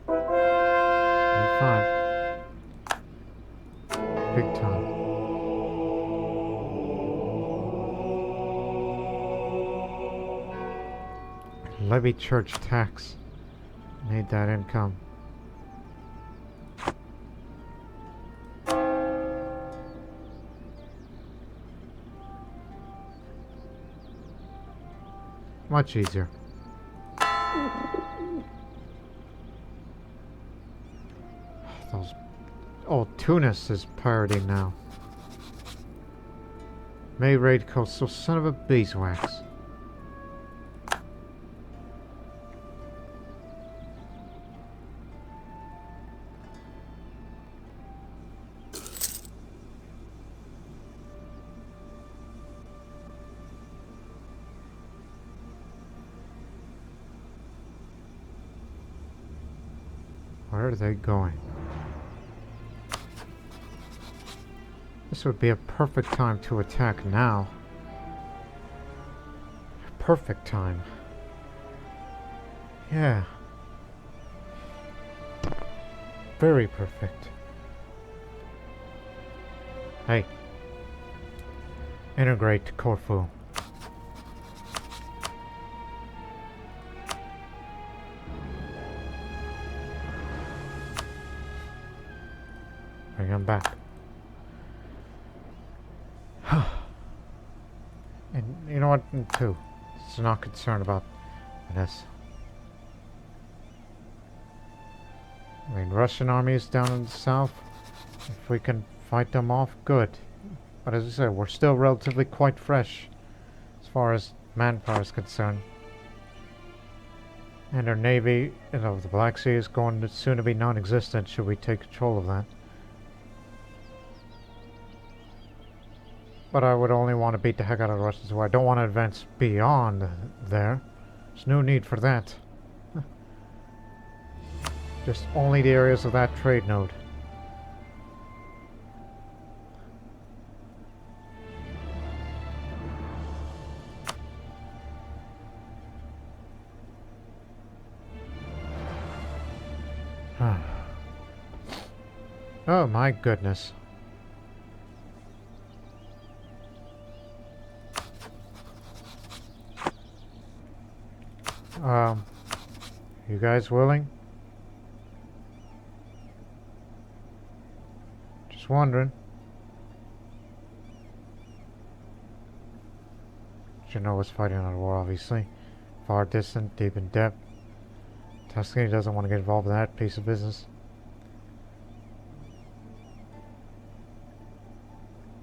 75. Big time. Levy church tax. Need that income. Much easier. Those... Oh, Tunis is pirating now. May raid coastal son of a beeswax. Where are they going? This would be a perfect time to attack now. Perfect time. Yeah. Very perfect. Hey. Integrate Corfu. Bring him back. And you know what? wanting to. It's not concerned about this. I mean, Russian army is down in the south. If we can fight them off, good. But as I said, we're still relatively quite fresh as far as manpower is concerned. And our navy, you know, the Black Sea is going to soon to be non-existent should we take control of that. But I would only want to beat the heck out of the Russians, so I don't want to advance beyond there. There's no need for that. Just only the areas of that trade node. Oh my goodness. You guys willing? Just wondering. You know what's fighting on the war, obviously. Far distant, deep in depth. Tuscany doesn't want to get involved in that piece of business.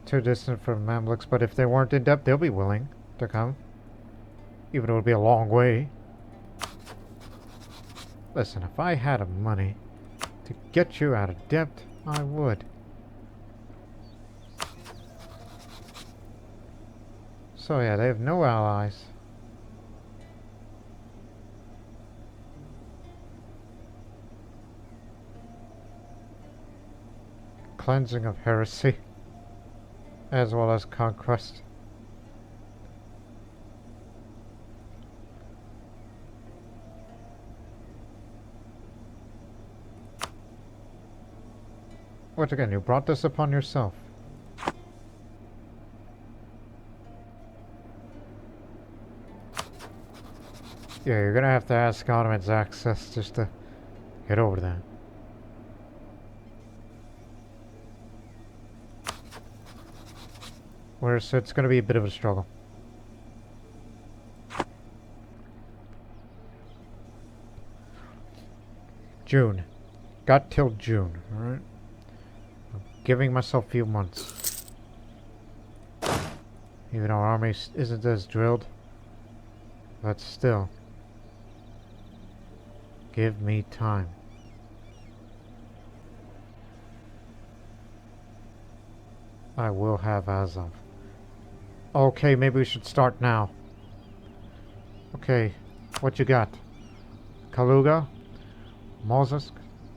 Too distant from Mamluks, but if they weren't in depth, they'll be willing to come. Even though it would be a long way. Listen, if I had the money to get you out of debt, I would. So yeah, they have no allies. Cleansing of heresy, as well as conquest. What again? You brought this upon yourself. Yeah, you're gonna have to ask Ottomans access just to get over that. Whereas it's gonna be a bit of a struggle. June. Got till June, alright? Giving myself a few months. Even though our army isn't as drilled. But still. Give me time. I will have Azov. Okay, maybe we should start now. Okay, what you got? Kaluga? Mozhask?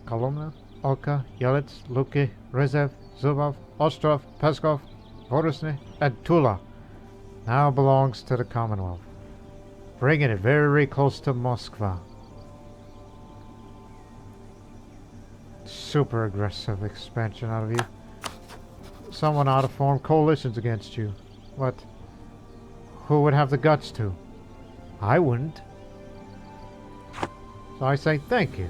Kolomna? Olka, Yelets, Luki, Rezev, Zubov, Ostrov, Peskov, Vodorsny, and Tula now belongs to the Commonwealth, bringing it very close to Moskva. Super aggressive expansion out of you. Someone ought to form coalitions against you. What? Who would have the guts to? I wouldn't. So I say thank you.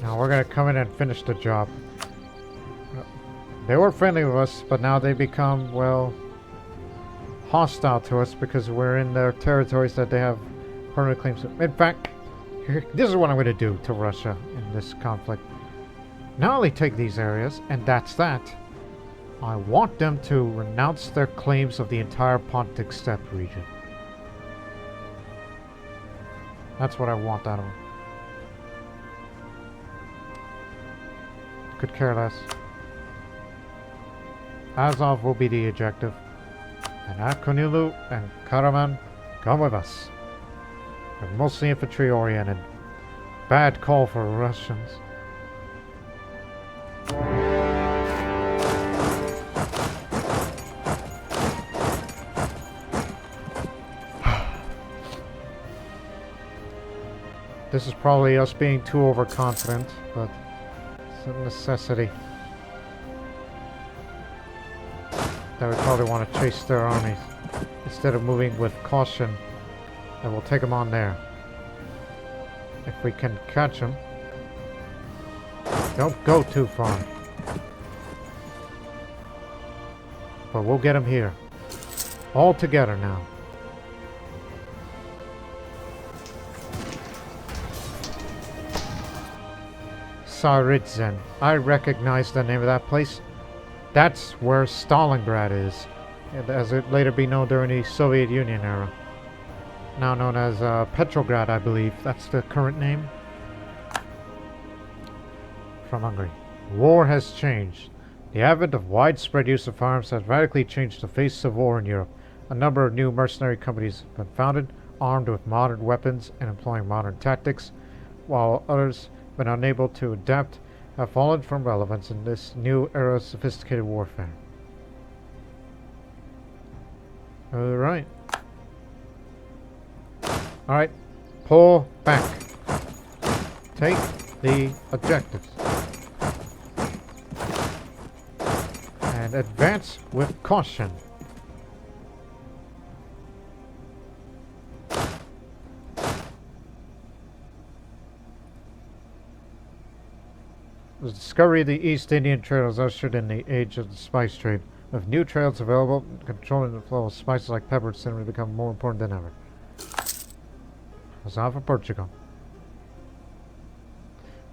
Now we're gonna come in and finish the job. They were friendly with us, but now they become, well, hostile to us because we're in their territories that they have permanent claims to. In fact, this is what I'm gonna do to Russia in this conflict. Not only take these areas, and that's that, I want them to renounce their claims of the entire Pontic Steppe region. That's what I want out of them. Could care less. Azov will be the objective. And Akonilu and Karaman come with us. They're mostly infantry oriented. Bad call for Russians. This is probably us being too overconfident, but it's a necessity. That we probably want to chase their armies instead of moving with caution. And we'll take them on there. If we can catch them. Don't go too far. But we'll get them here. all together now. Tsaritzen. I recognize the name of that place. That's where Stalingrad is, as it later be known during the Soviet Union era. Now known as Petrograd, I believe. That's the current name. From Hungary. War has changed. The advent of widespread use of firearms has radically changed the face of war in Europe. A number of new mercenary companies have been founded, armed with modern weapons and employing modern tactics, while others have been unable to adapt, have fallen from relevance in this new era of sophisticated warfare. Alright. Alright. Pull back. Take the objectives. And advance with caution. The discovery of the East Indian Trail has ushered in the age of the spice trade. With new trails available, controlling the flow of spices like pepper and cinnamon become more important than ever. That's all for Portugal.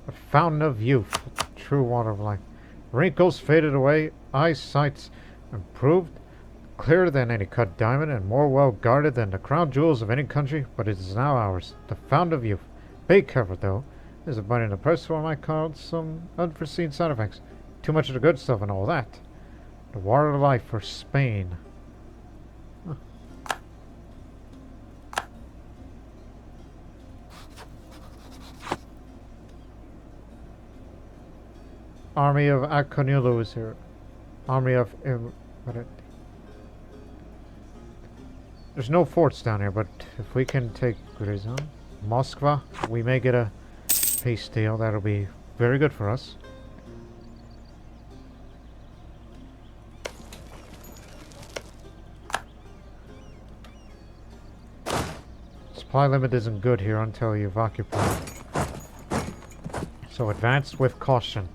A fountain of youth, true water of life. Wrinkles faded away, eyesight's improved, clearer than any cut diamond and more well guarded than the crown jewels of any country, but it is now ours, the fountain of youth. Be careful though, there's a bunny in the price for my called some unforeseen side effects. Too much of the good stuff and all that. The water of life for Spain. Huh. Army of Akonulu is here. Army of... There's no forts down here, but if we can take Grizon, Moskva, we may get a peace deal. That'll be very good for us. Supply limit isn't good here until you've occupied. So advance with caution.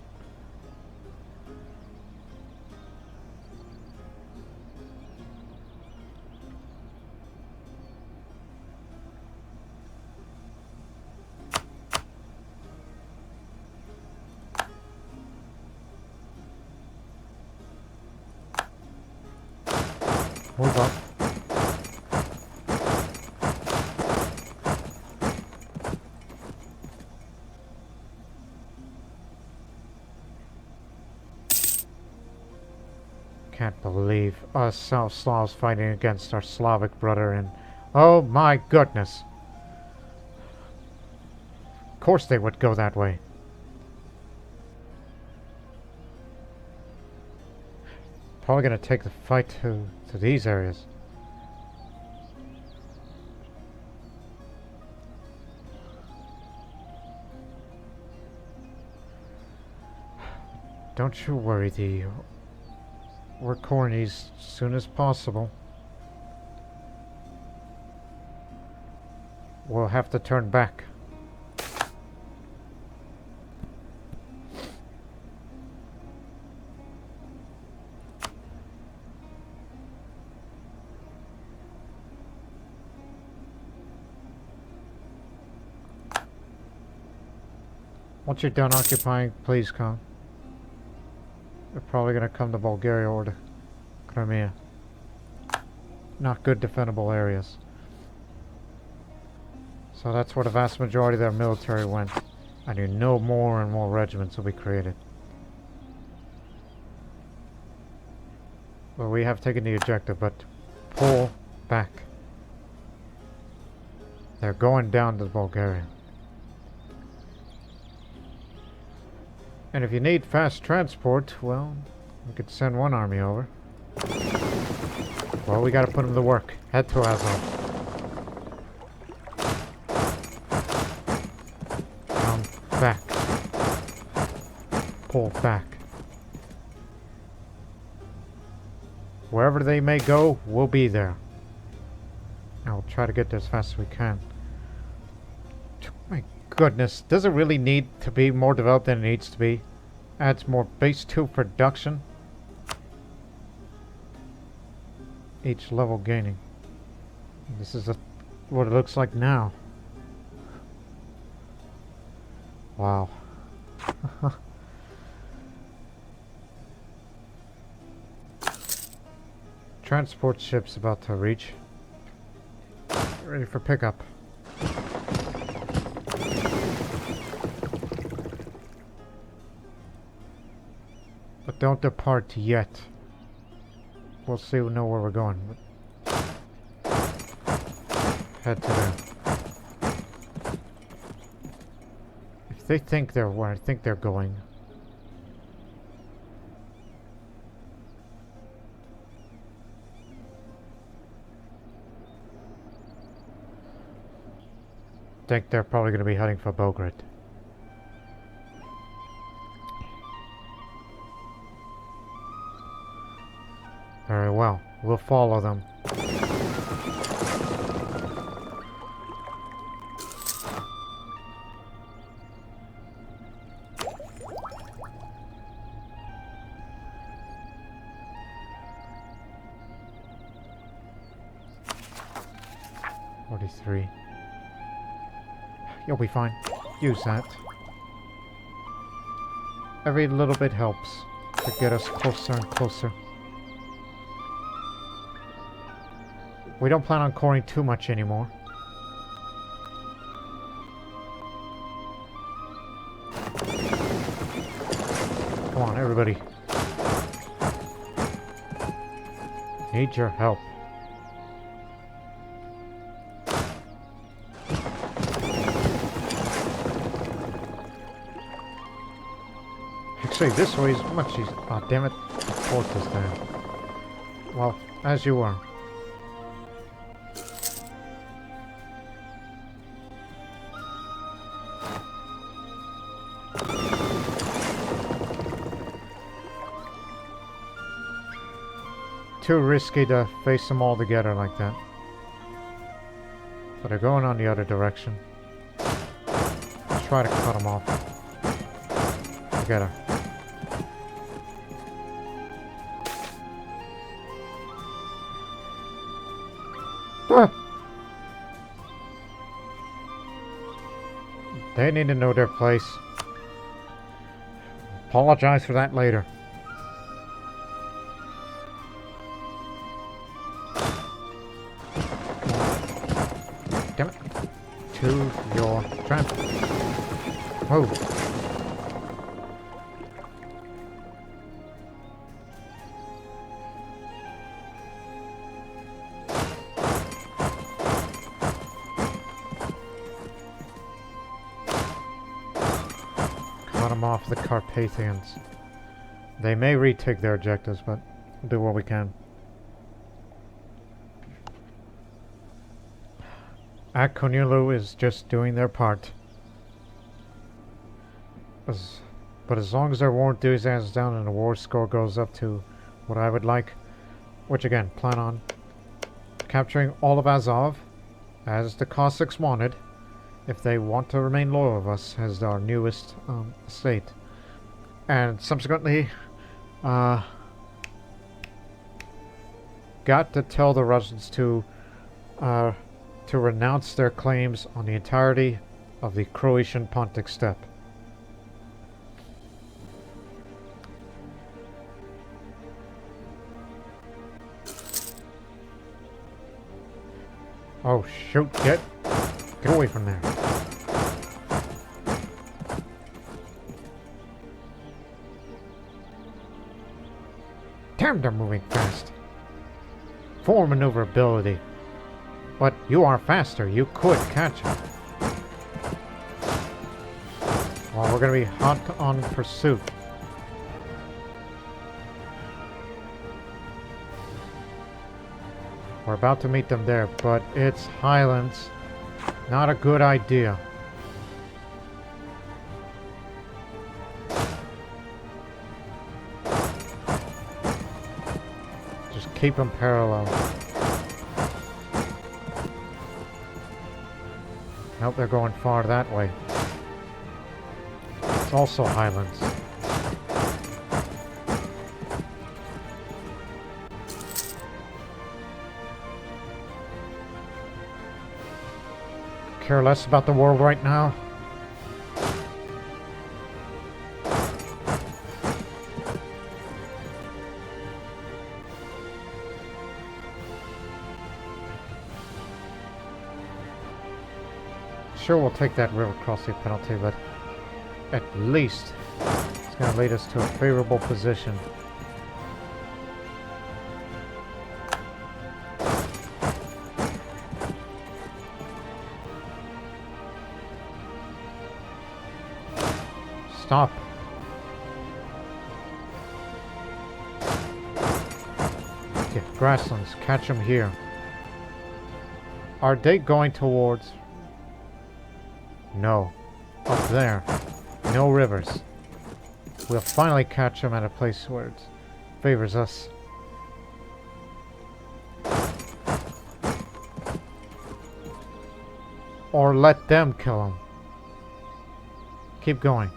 Move up. Can't believe us South Slavs fighting against our Slavic brother and... Oh my goodness! Of course they would go that way. Probably gonna take the fight to these areas. Don't you worry, Dee. We're cornies as soon as possible. We'll have to turn back. Once you're done occupying, please come. They're probably going to come to Bulgaria or to Crimea. Not good defendable areas. So that's where the vast majority of their military went. And you know more and more regiments will be created. Well, we have taken the objective, but pull back. They're going down to Bulgaria. And if you need fast transport, well, we could send one army over. Well, we gotta put them to work. Head to Azov. Come back. Pull back. Wherever they may go, we'll be there. And we'll try to get there as fast as we can. My goodness, does it really need to be more developed than it needs to be? Adds more base 2 production. each level gaining. This is what it looks like now. Wow. Transport ship's about to reach. Ready for pickup. But don't depart yet. We'll see, we'll know where we're going. Head to them. If they think they're where I think they're going. I think they're probably going to be heading for Belgrade. Very well. We'll follow them. $43. You'll be fine. Use that. Every little bit helps to get us closer and closer. We don't plan on coring too much anymore. Come on, everybody. Need your help. Actually, this way is much easier. Oh, damn it. The fort is there. Well, as you were. Too risky to face them all together like that. But they're going on the other direction. Let's try to cut them off. Together. Ah! They need to know their place. Apologize for that later. Damn it. To your trap. Move. Off the Carpathians. They may retake their objectives, but we'll do what we can. Akonilu is just doing their part. But as long as their war enthusiasm is down and the war score goes up to what I would like, which again, plan on capturing all of Azov, as the Cossacks wanted, if they want to remain loyal of us as our newest state. And subsequently, got to tell the Russians to renounce their claims on the entirety of the Croatian Pontic Steppe. Oh shoot, get away from there. Damn, they're moving fast. For maneuverability. But you are faster. You could catch it. Well, we're going to be hot on pursuit. We're about to meet them there, but it's Highlands. Not a good idea. Just keep them parallel. Nope, they're going far that way. It's also Highlands. care less about the world right now. Sure, we'll take that river crossing penalty, but at least it's going to lead us to a favorable position. Stop. Okay, grasslands, catch them here. Are they going towards... No. Up there. No rivers. We'll finally catch them at a place where it favors us. Or let them kill them. Keep going.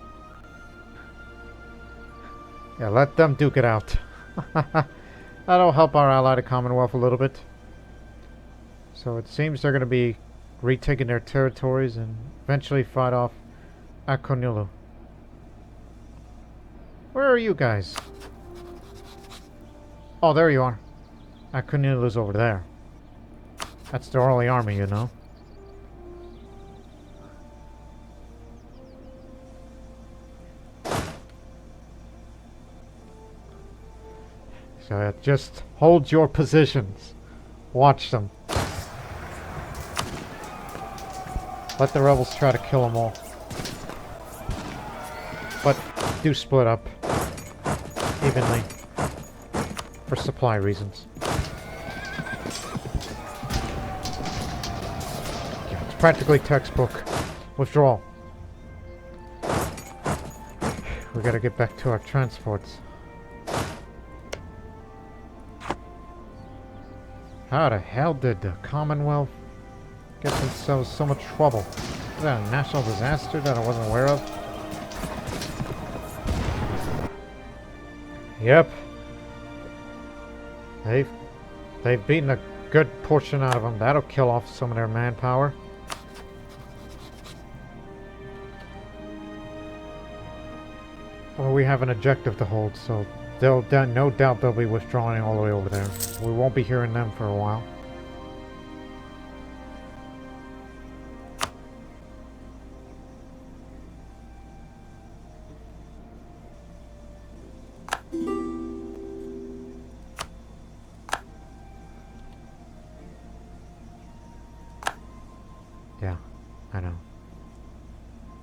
Yeah, let them duke it out. That'll help our ally, the Commonwealth, a little bit. So it seems they're going to be retaking their territories and eventually fight off Akonulu. Where are you guys? Oh, there you are. Akonulu's over there. That's their only army, you know. So just hold your positions. Watch them. Let the rebels try to kill them all. But do split up evenly for supply reasons. Yeah, it's practically textbook. Withdrawal. We gotta get back to our transports. How the hell did the Commonwealth get themselves so much trouble? Is that a national disaster that I wasn't aware of? Yep. They've beaten a good portion out of them. That'll kill off some of their manpower. Well, we have an objective to hold, so no doubt they'll be withdrawing all the way over there. We won't be hearing them for a while. Yeah, I know.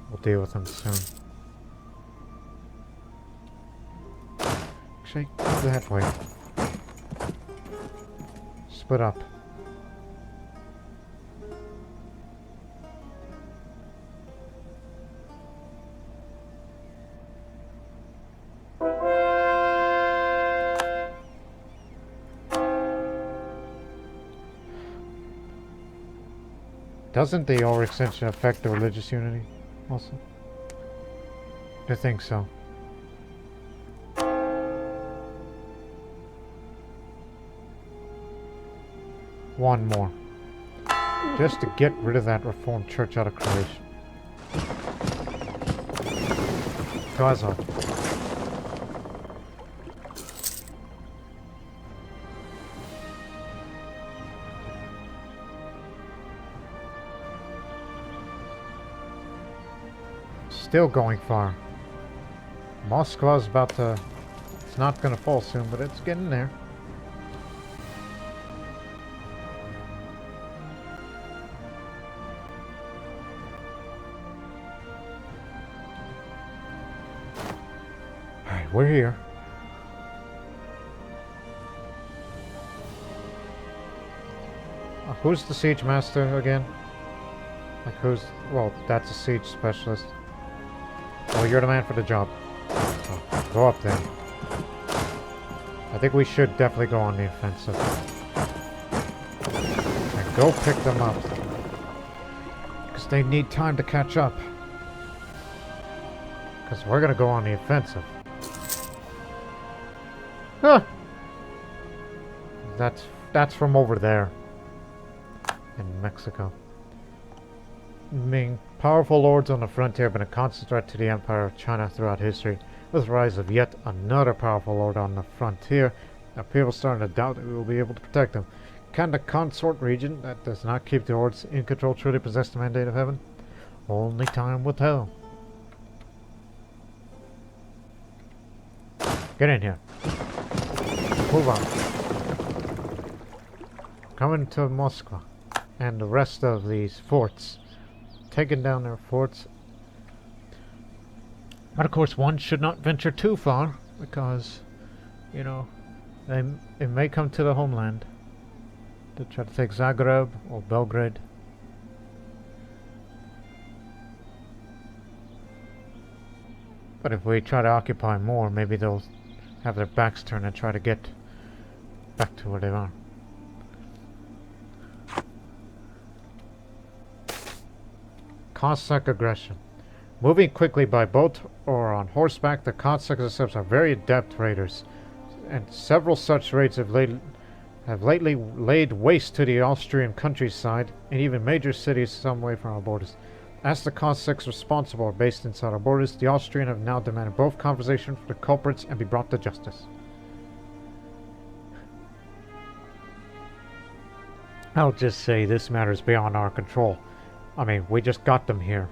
We'll deal with them soon. Actually, go that way. Split up. Doesn't the overextension affect the religious unity also? I think so. One more. Just to get rid of that Reformed Church out of Croatia. Gaza. Still going far. Moscow's about to... It's not going to fall soon, but it's getting there. Alright, we're here. Who's the siege master again? Like who's... Well, that's a siege specialist. Well, you're the man for the job. So, go up there. I think we should definitely go on the offensive. And go pick them up. Because they need time to catch up. Because we're going to go on the offensive. Huh! That's from over there. In Mexico. Ming, powerful lords on the frontier have been a constant threat to the Empire of China throughout history. With the rise of yet another powerful lord on the frontier, now people are starting to doubt that we will be able to protect them. Can the consort region that does not keep the hordes in control truly possess the mandate of heaven? Only time will tell. Get in here. Move on. Coming to Moscow and the rest of these forts. Taking down their forts. But of course one should not venture too far because, you know, it may come to the homeland to try to take Zagreb or Belgrade. But if we try to occupy more, maybe they'll have their backs turned and try to get back to where they are. Cossack aggression. Moving quickly by boat or on horseback, the Cossack themselves are very adept raiders, and several such raids have lately laid waste to the Austrian countryside and even major cities some way from our borders. As the Cossacks responsible are based inside our borders, the Austrian have now demanded both compensation for the culprits and be brought to justice. I'll just say this matter is beyond our control. I mean, we just got them here.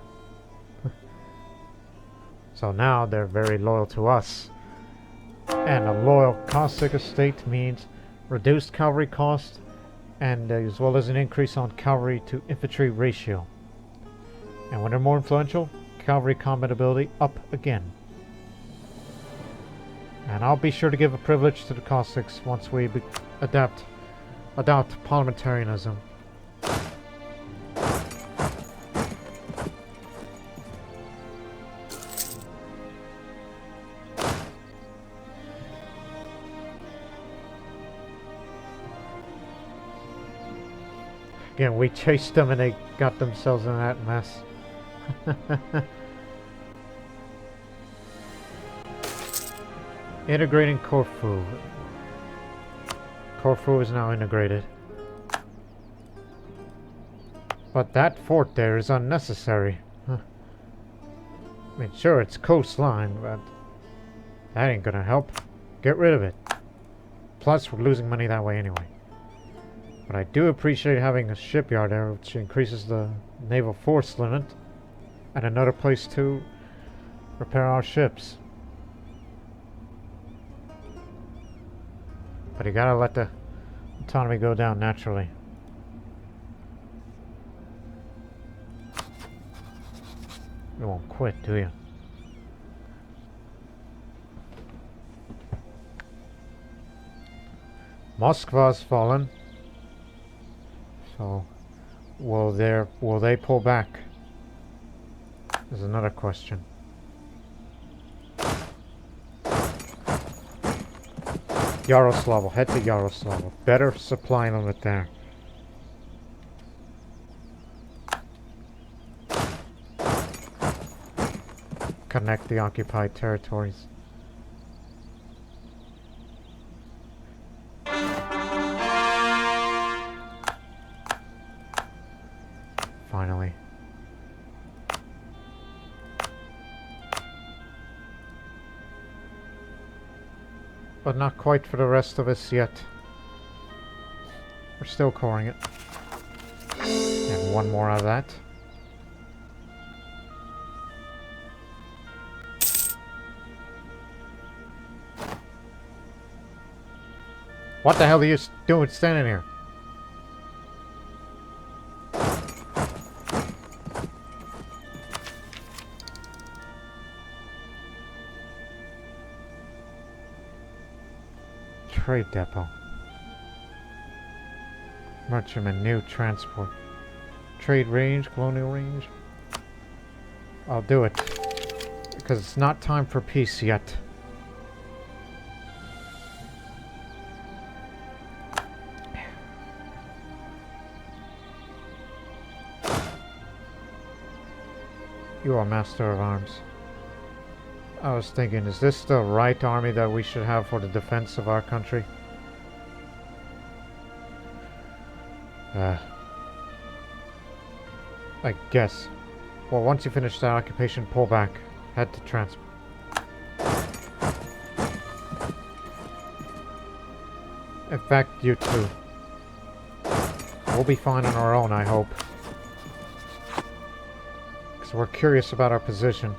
So now they're very loyal to us. And a loyal Cossack estate means reduced cavalry cost and as well as an increase on cavalry to infantry ratio. And when they're more influential, cavalry combat ability up again. And I'll be sure to give a privilege to the Cossacks once we adopt parliamentarism. Again, we chased them and they got themselves in that mess. Integrating Corfu. Corfu is now integrated. But that fort there is unnecessary. I mean, sure, it's coastline, but that ain't gonna help. Get rid of it. Plus, we're losing money that way anyway. But I do appreciate having a shipyard there, which increases the naval force limit. And another place to repair our ships. But you gotta let the autonomy go down naturally. You won't quit, do you? Moskva's fallen. So, will they pull back? Is another question. Yaroslavl, head to Yaroslavl. Better supply limit there. Connect the occupied territories. Finally. But not quite for the rest of us yet. We're still coring it. And one more of that. What the hell are you doing standing here? Trade depot. Merchantman, new transport. Trade range, colonial range. I'll do it. Because it's not time for peace yet. You are master of arms. I was thinking, is this the right army that we should have for the defense of our country? I guess. Well, once you finish that occupation, pull back. Head to transport. In fact, you too. We'll be fine on our own, I hope. Because we're curious about our position.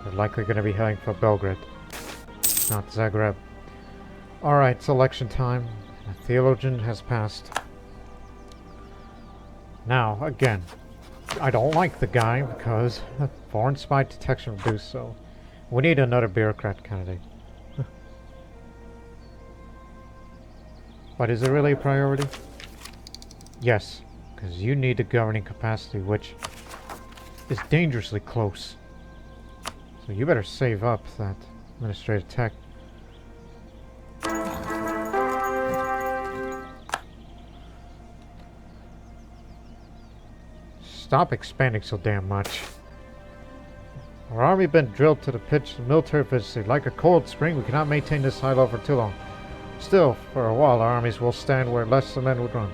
We're likely going to be heading for Belgrade, not Zagreb. Alright, it's election time. The theologian has passed. Now, again, I don't like the guy because foreign spy detection reduced, so we need another bureaucrat candidate. But is it really a priority? Yes, because you need a governing capacity, which is dangerously close. So you better save up that administrative tech. Stop expanding so damn much. Our army been drilled to the pitch of military efficiency. Like a cold spring, we cannot maintain this high level for too long. Still, for a while, our armies will stand where less the men would run.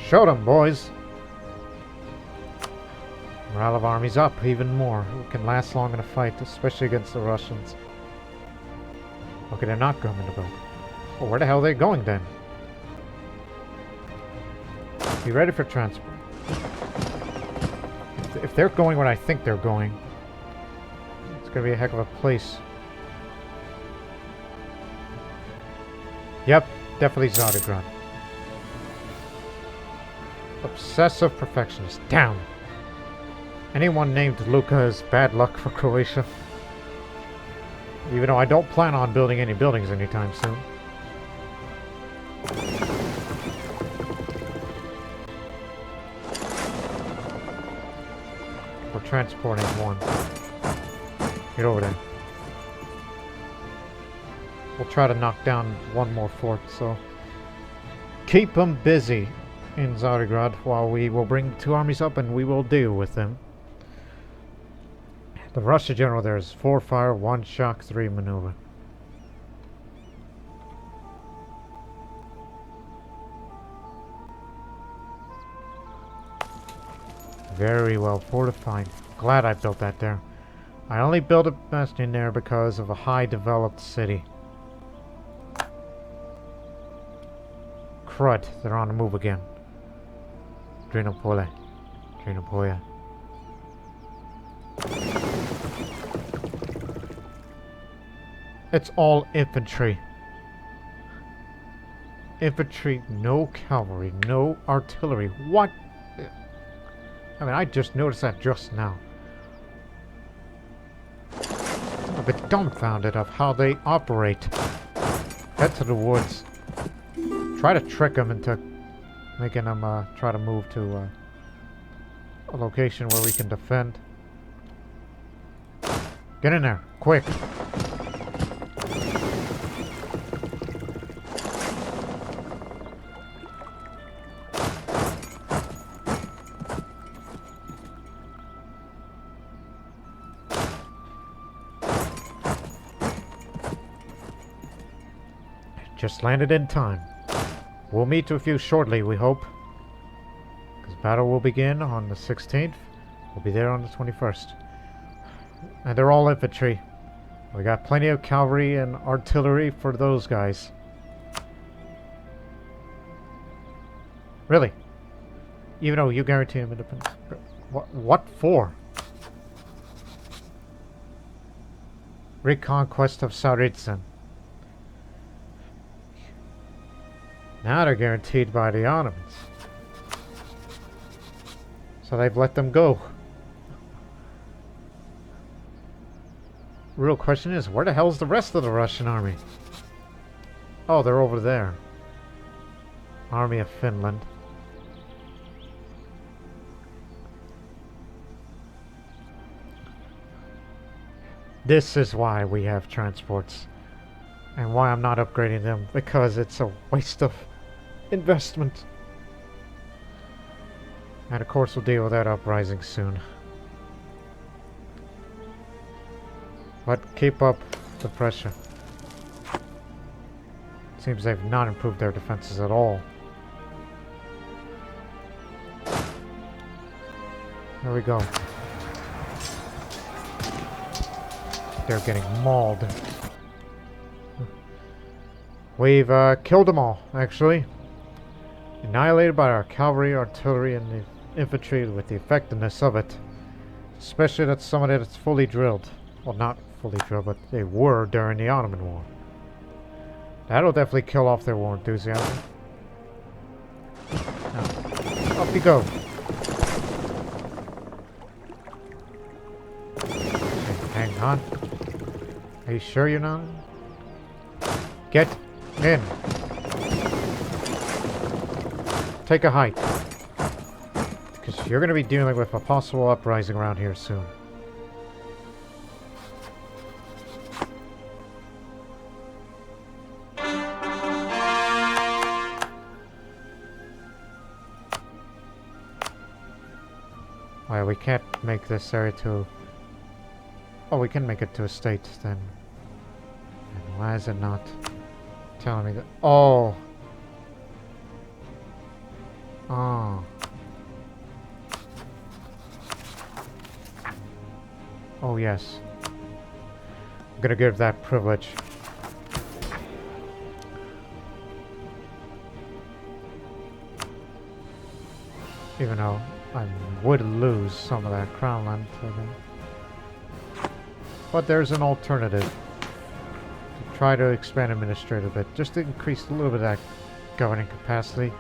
Show them, boys! Morale of armies up even more. We can last long in a fight, especially against the Russians. Okay, they're not coming about. Well, where the hell are they going then? Be ready for transport. If they're going where I think they're going, it's gonna be a heck of a place. Yep, definitely Zadigrad. Obsessive perfectionist. Down! Anyone named Luka is bad luck for Croatia. Even though I don't plan on building any buildings anytime soon. We're transporting one. Get over there. We'll try to knock down one more fort, so keep them busy in Zarigrad while we will bring two armies up and we will deal with them. The Russia general there is 4 fire, 1 shock, 3 maneuver. Very well fortified. Glad I built that there. I only built a bastion there because of a high developed city. Crud, they're on the move again. Drinopole. Drinopolia. It's all infantry. Infantry, no cavalry, no artillery. What? I mean, I just noticed that just now. I'm a bit dumbfounded of how they operate. Head to the woods. Try to trick them into making them try to move to a location where we can defend. Get in there, quick! Just landed in time. We'll meet with you shortly, we hope. Because battle will begin on the 16th. We'll be there on the 21st. And they're all infantry. We got plenty of cavalry and artillery for those guys. Really? Even though you guarantee them independence. What for? Reconquest of Tsaritsan. Now they're guaranteed by the Ottomans. So they've let them go. Real question is, where the hell's the rest of the Russian army? Oh, they're over there. Army of Finland. This is why we have transports. And why I'm not upgrading them. Because it's a waste of investment. And of course we'll deal with that uprising soon. But keep up the pressure. Seems they've not improved their defenses at all. There we go. They're getting mauled. We've killed them all, actually. Annihilated by our cavalry, artillery, and the infantry with the effectiveness of it. Especially that some of it is fully drilled. Well, not fully drilled, but they were during the Ottoman War. That'll definitely kill off their war enthusiasm. Now, up you go. Hang on. Are you sure you're not? Get in. Take a hike. Because you're going to be dealing with a possible uprising around here soon. Well, we can't make this area to... Oh, we can make it to a state then. And why is it not telling me that? Oh! Oh. Oh, yes. I'm gonna give that privilege. Even though I would lose some of that crown land, I think. But there's an alternative. To try to expand administrative a bit, just to increase a little bit of that governing capacity.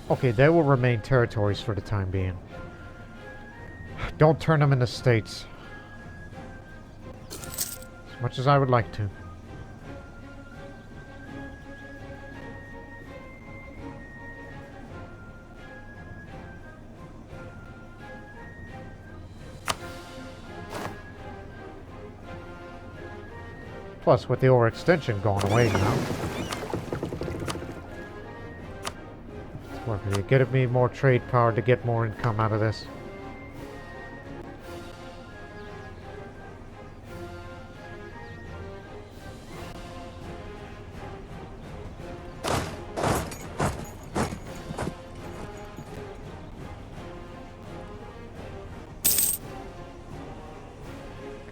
Okay, they will remain territories for the time being. Don't turn them into states. As much as I would like to. Plus, with the overextension going away now. It's getting me more trade power to get more income out of this.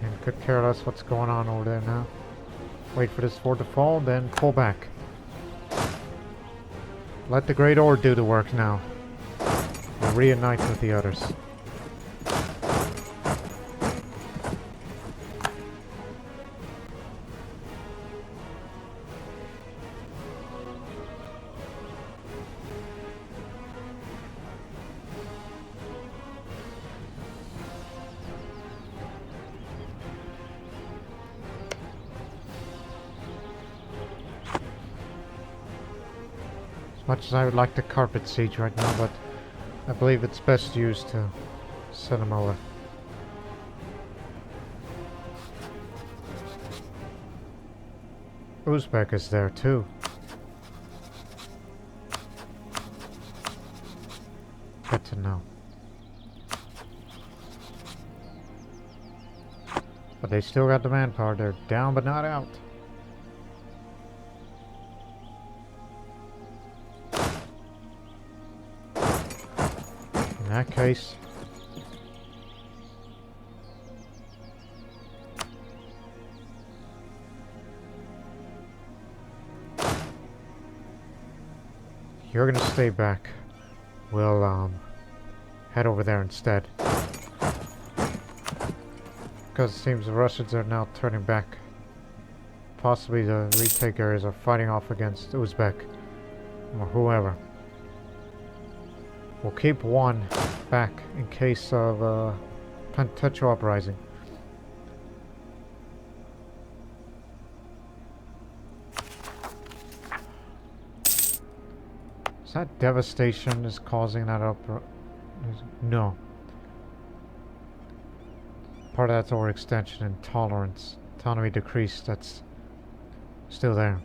And could care less what's going on over there now. Wait for this fort to fall, then pull back. Let the Great Ore do the work now. We'll reunite with the others. As much as I would like to carpet siege right now, but I believe it's best used to send them over. Uzbek is there too. Good to know. But they still got the manpower. They're down but not out. In that case, you're gonna stay back. We'll head over there instead. Because it seems the Russians are now turning back. Possibly the retake areas are fighting off against Uzbek or whoever. We'll keep one back in case of potential uprising. Is that devastation is causing that uprising? No. Part of that's overextension and tolerance. Autonomy decrease, that's still there.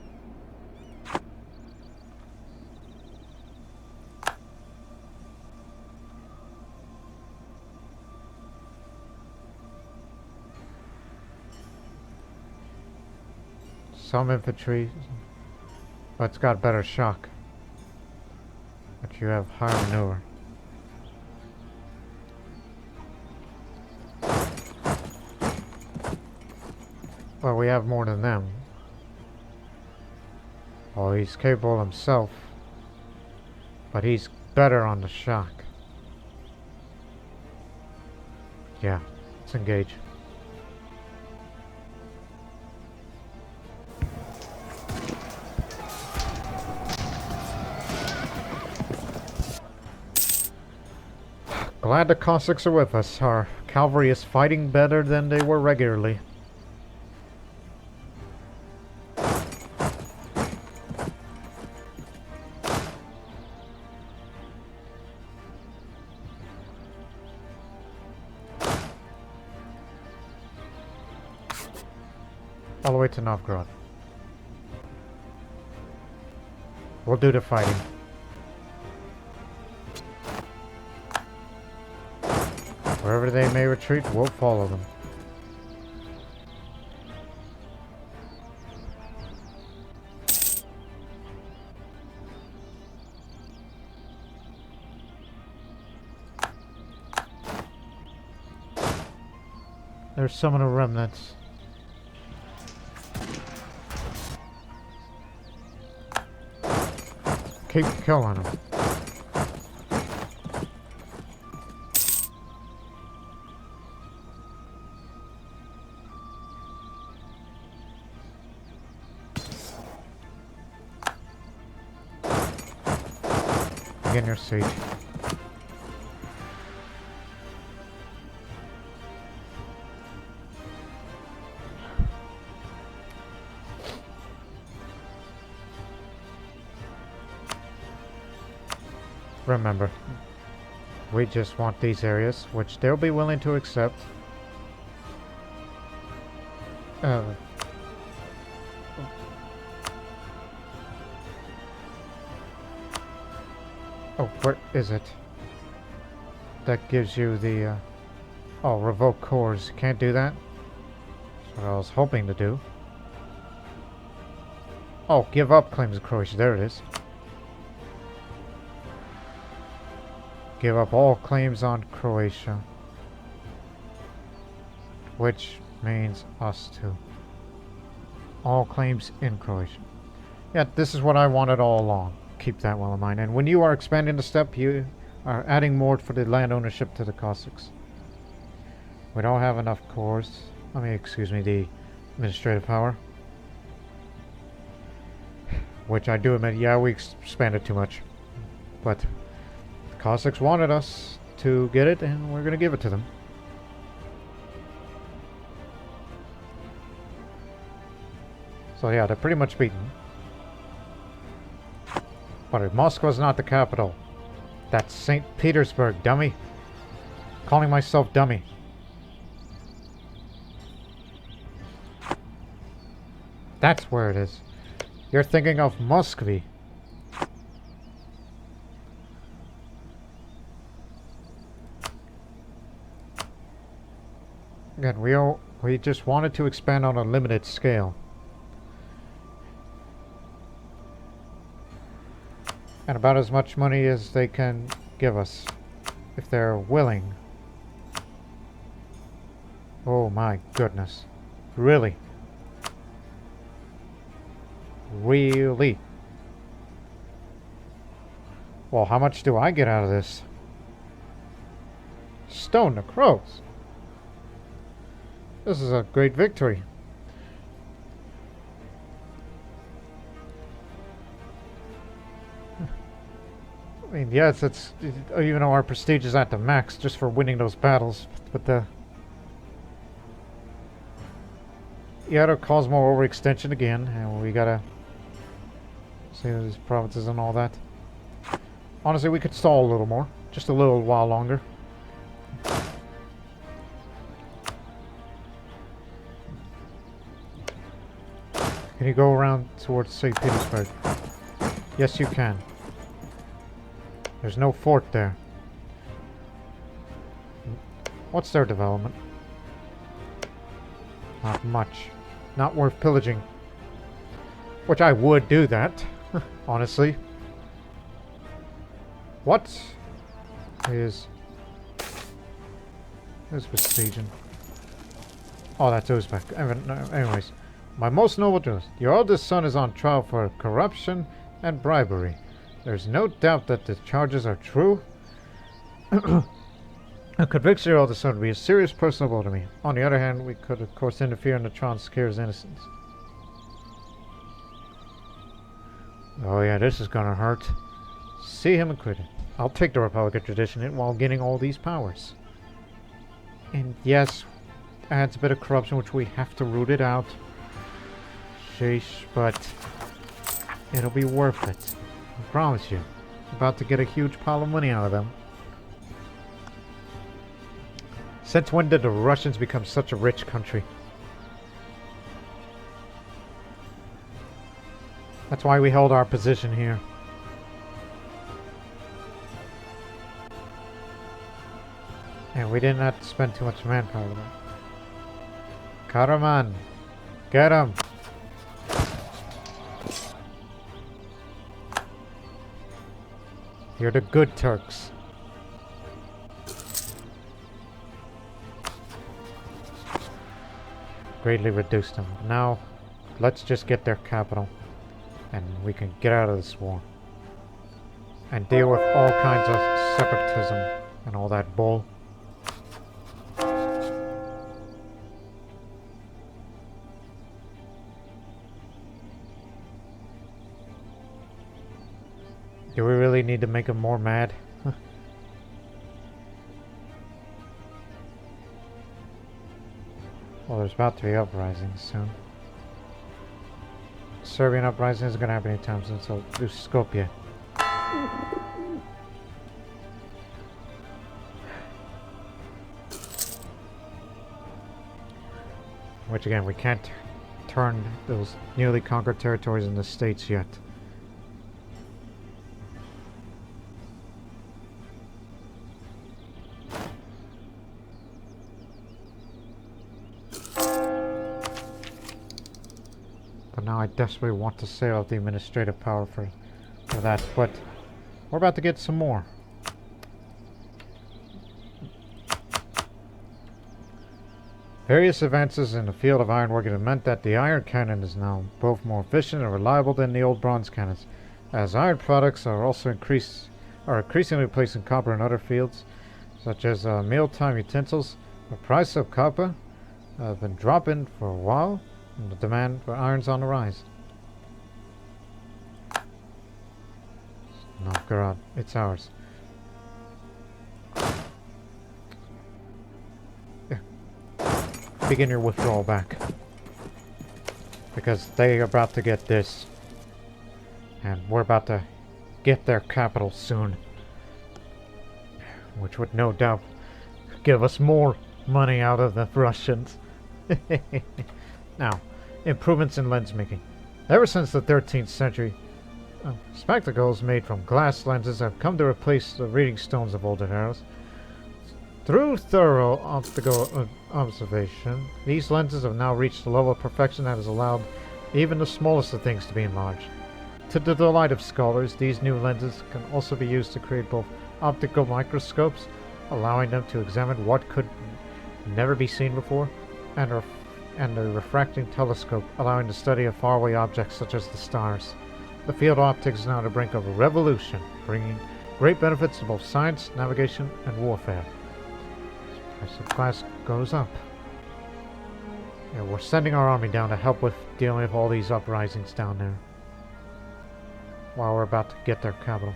some infantry, but it's got better shock. But you have higher maneuver. Well, we have more than them. Oh, he's capable himself, but he's better on the shock. Yeah, let's engage. Glad the Cossacks are with us. Our cavalry is fighting better than they were regularly. All the way to Novgorod. We'll do the fighting. Wherever they may retreat, we'll follow them. There's some of the remnants. Keep killing them. Begin your siege. Remember, we just want these areas, which they'll be willing to accept. Oh, where is it? That gives you the, oh, revoke cores. Can't do that? That's what I was hoping to do. Oh, give up claims of Croatia. There it is. Give up all claims on Croatia. Which means us too. All claims in Croatia. Yeah, this is what I wanted all along. Keep that well in mind. And when you are expanding the steppe, you are adding more for the land ownership to the Cossacks. We don't have enough cores. I mean, excuse me, the administrative power. Which I do admit, yeah, we expanded too much. But the Cossacks wanted us to get it, and we're going to give it to them. So yeah, they're pretty much beaten. But Moscow's not the capital. That's St. Petersburg, dummy. Calling myself dummy. That's where it is. You're thinking of Muscovy. Again, we just wanted to expand on a limited scale. And about as much money as they can give us, if they're willing. Oh my goodness. Really? Really? Well, how much do I get out of this? Stone the crows. This is a great victory. I mean, yes, it's even though our prestige is at the max just for winning those battles, but yeah, it'll cause more overextension again, and we gotta see these provinces and all that. Honestly, we could stall a little more, just a little while longer. Can you go around towards St. Petersburg? Yes, you can. There's no fort there. What's their development? Not much. Not worth pillaging. Which I would do that, honestly. What is besieging? Oh, that's Uzbek. Anyways, my most noble truth. Your oldest son is on trial for corruption and bribery. There's no doubt that the charges are true. A conviction of your oldest son would be a serious personal blow to me. On the other hand, we could, of course, interfere in the trial and secure his innocence. Oh yeah, this is gonna hurt. See him acquitted. I'll take the Republican tradition while getting all these powers. And yes, adds a bit of corruption, which we have to root it out. Sheesh, but it'll be worth it. I promise you. About to get a huge pile of money out of them. Since when did the Russians become such a rich country? That's why we held our position here. And we didn't have to spend too much manpower with it. Karaman! Get him! You're the good Turks. Greatly reduced them. Now, let's just get their capital. And we can get out of this war. And deal with all kinds of separatism and all that bull. Do we really need to make them more mad? Well, there's about to be uprisings soon. Serbian uprising isn't going to happen anytime soon, so do Skopje. Which again, we can't turn those newly conquered territories into states yet. But now I desperately want to sail out the administrative power for that, but we're about to get some more. Various advances in the field of ironworking have meant that the iron cannon is now both more efficient and reliable than the old bronze cannons, as iron products are also increasingly replacing copper in other fields, such as mealtime utensils. The price of copper has been dropping for a while, and the demand for iron's on the rise. Novgorod, it's ours. Begin your withdrawal back. Because they are about to get this. And we're about to get their capital soon. Which would no doubt give us more money out of the Russians. Now, improvements in lens making. Ever since the 13th century, spectacles made from glass lenses have come to replace the reading stones of older eras. Through thorough optical observation, these lenses have now reached a level of perfection that has allowed even the smallest of things to be enlarged. To the delight of scholars, these new lenses can also be used to create both optical microscopes, allowing them to examine what could never be seen before, and a refracting telescope, allowing the study of faraway objects such as the stars. The field of optics is now on the brink of a revolution, bringing great benefits to both science, navigation, and warfare. Price of glass goes up. Yeah, we're sending our army down to help with dealing with all these uprisings down there. While we're about to get their capital.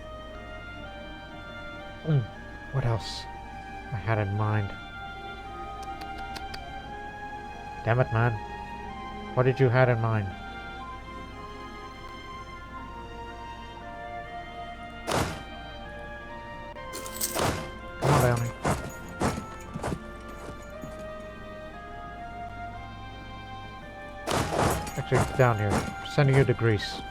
What else I had in mind? Damn it, man. What did you have in mind? Come on, Downey. Actually, down here. Sending you to Greece.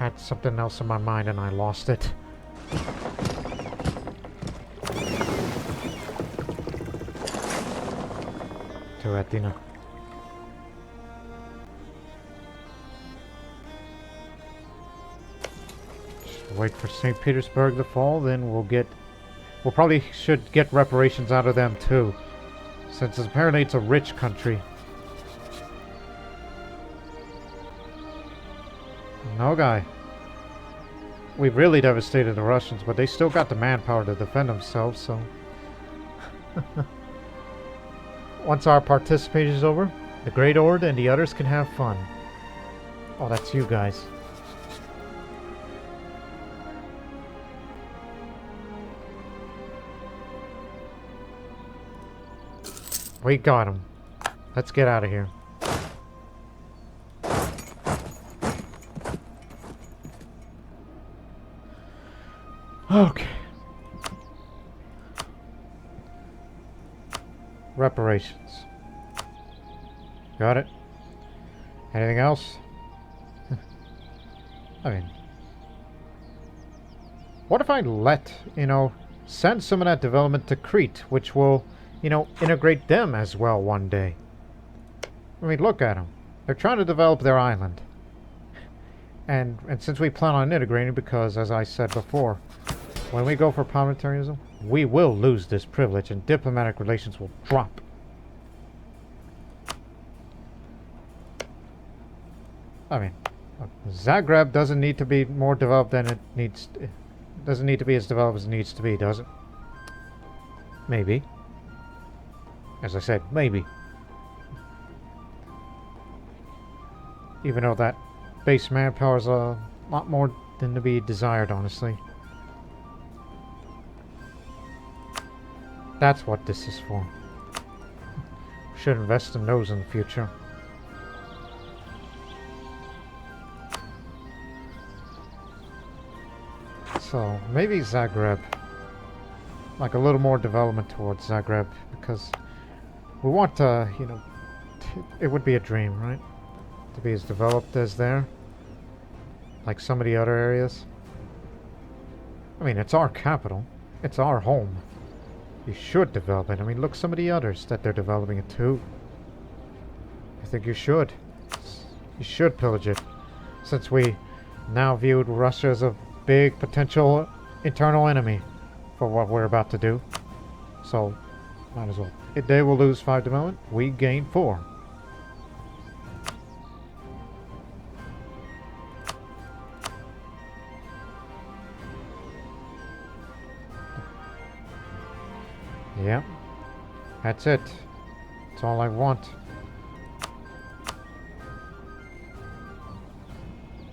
had something else in my mind and I lost it. To Athena. Just wait for St. Petersburg to fall, then we'll probably should get reparations out of them too. Since apparently it's a rich country. No guy. We've really devastated the Russians, but they still got the manpower to defend themselves, so... Once our participation is over, the Great Ord and the others can have fun. Oh, that's you guys. We got him. Let's get out of here. Okay. Reparations. Got it. Anything else? I mean... What if I send some of that development to Crete, which will, integrate them as well one day? I mean, look at them. They're trying to develop their island. And since we plan on integrating, because, as I said before, when we go for parliamentarism, we will lose this privilege and diplomatic relations will drop. I mean, Zagreb doesn't need to be more developed than it needs. Doesn't need to be as developed as it needs to be, does it? Maybe. As I said, maybe. Even though that base manpower is a lot more than to be desired, honestly. That's what this is for. We should invest in those in the future. So, maybe Zagreb. Like a little more development towards Zagreb, because we want to, it would be a dream, right? To be as developed as there. Like some of the other areas. I mean, it's our capital. It's our home. You should develop it. I mean, look some of the others that they're developing it too. I think you should. You should pillage it. Since we now viewed Russia as a big potential internal enemy for what we're about to do. So, might as well. If they will lose 5 development, we gain 4. Yeah, that's it. That's all I want.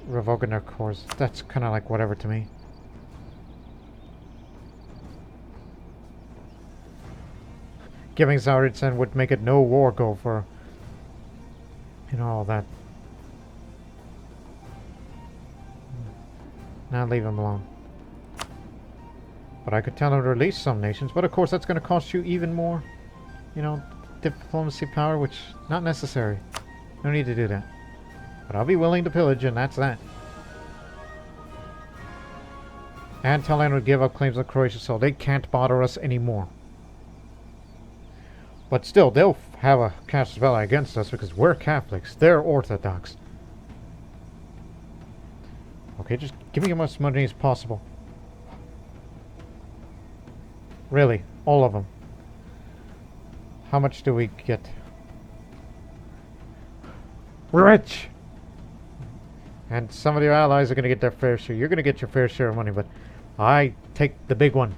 Revoking their cores. That's kind of like whatever to me. Giving Zaritsan would make it no war go for, all that. Now leave him alone. But I could tell him to release some nations, but of course that's going to cost you even more, diplomacy power, which not necessary. No need to do that. But I'll be willing to pillage, and that's that. And Thailand would give up claims on Croatia, so they can't bother us anymore. But still, they'll have a casus belli against us because we're Catholics. They're Orthodox. Okay, just give me as much money as possible. Really, all of them. How much do we get? Rich! And some of your allies are going to get their fair share. You're going to get your fair share of money, but I take the big one.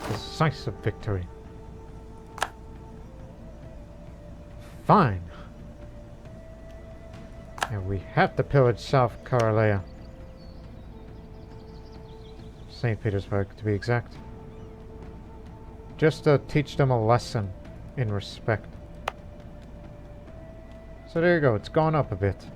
Decisive victory. Fine. And we have to pillage South Karelia. St. Petersburg, to be exact. Just to teach them a lesson in respect. So there you go, it's gone up a bit.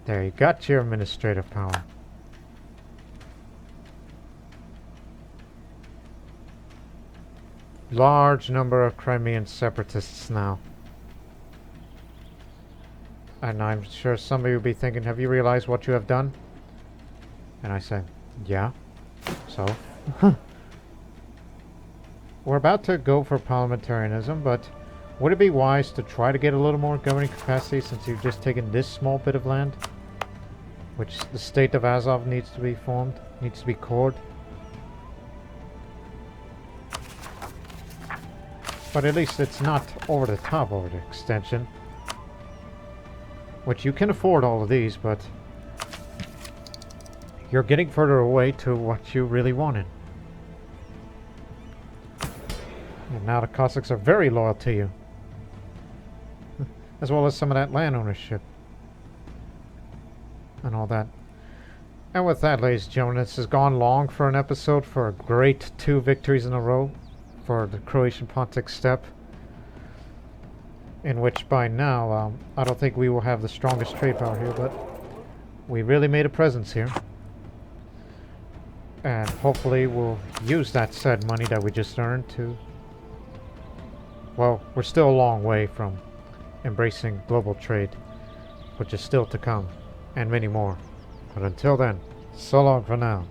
There, you got your administrative power. large number of Crimean separatists now. And I'm sure somebody will be thinking, have you realized what you have done? And I say, yeah. So? We're about to go for parliamentarism, but would it be wise to try to get a little more governing capacity since you've just taken this small bit of land? Which the state of Azov needs to be formed, needs to be cored. But at least it's not over the top over the extension. Which you can afford all of these, but you're getting further away to what you really wanted. And now the Cossacks are very loyal to you. As well as some of that land ownership. And all that. And with that, ladies and gentlemen, this has gone long for an episode for a great 2 victories in a row for the Croatian Pontic Steppe. In which by now, I don't think we will have the strongest trade power here, but we really made a presence here. And hopefully we'll use that said money that we just earned to... Well, we're still a long way from embracing global trade, which is still to come, and many more. But until then, so long for now.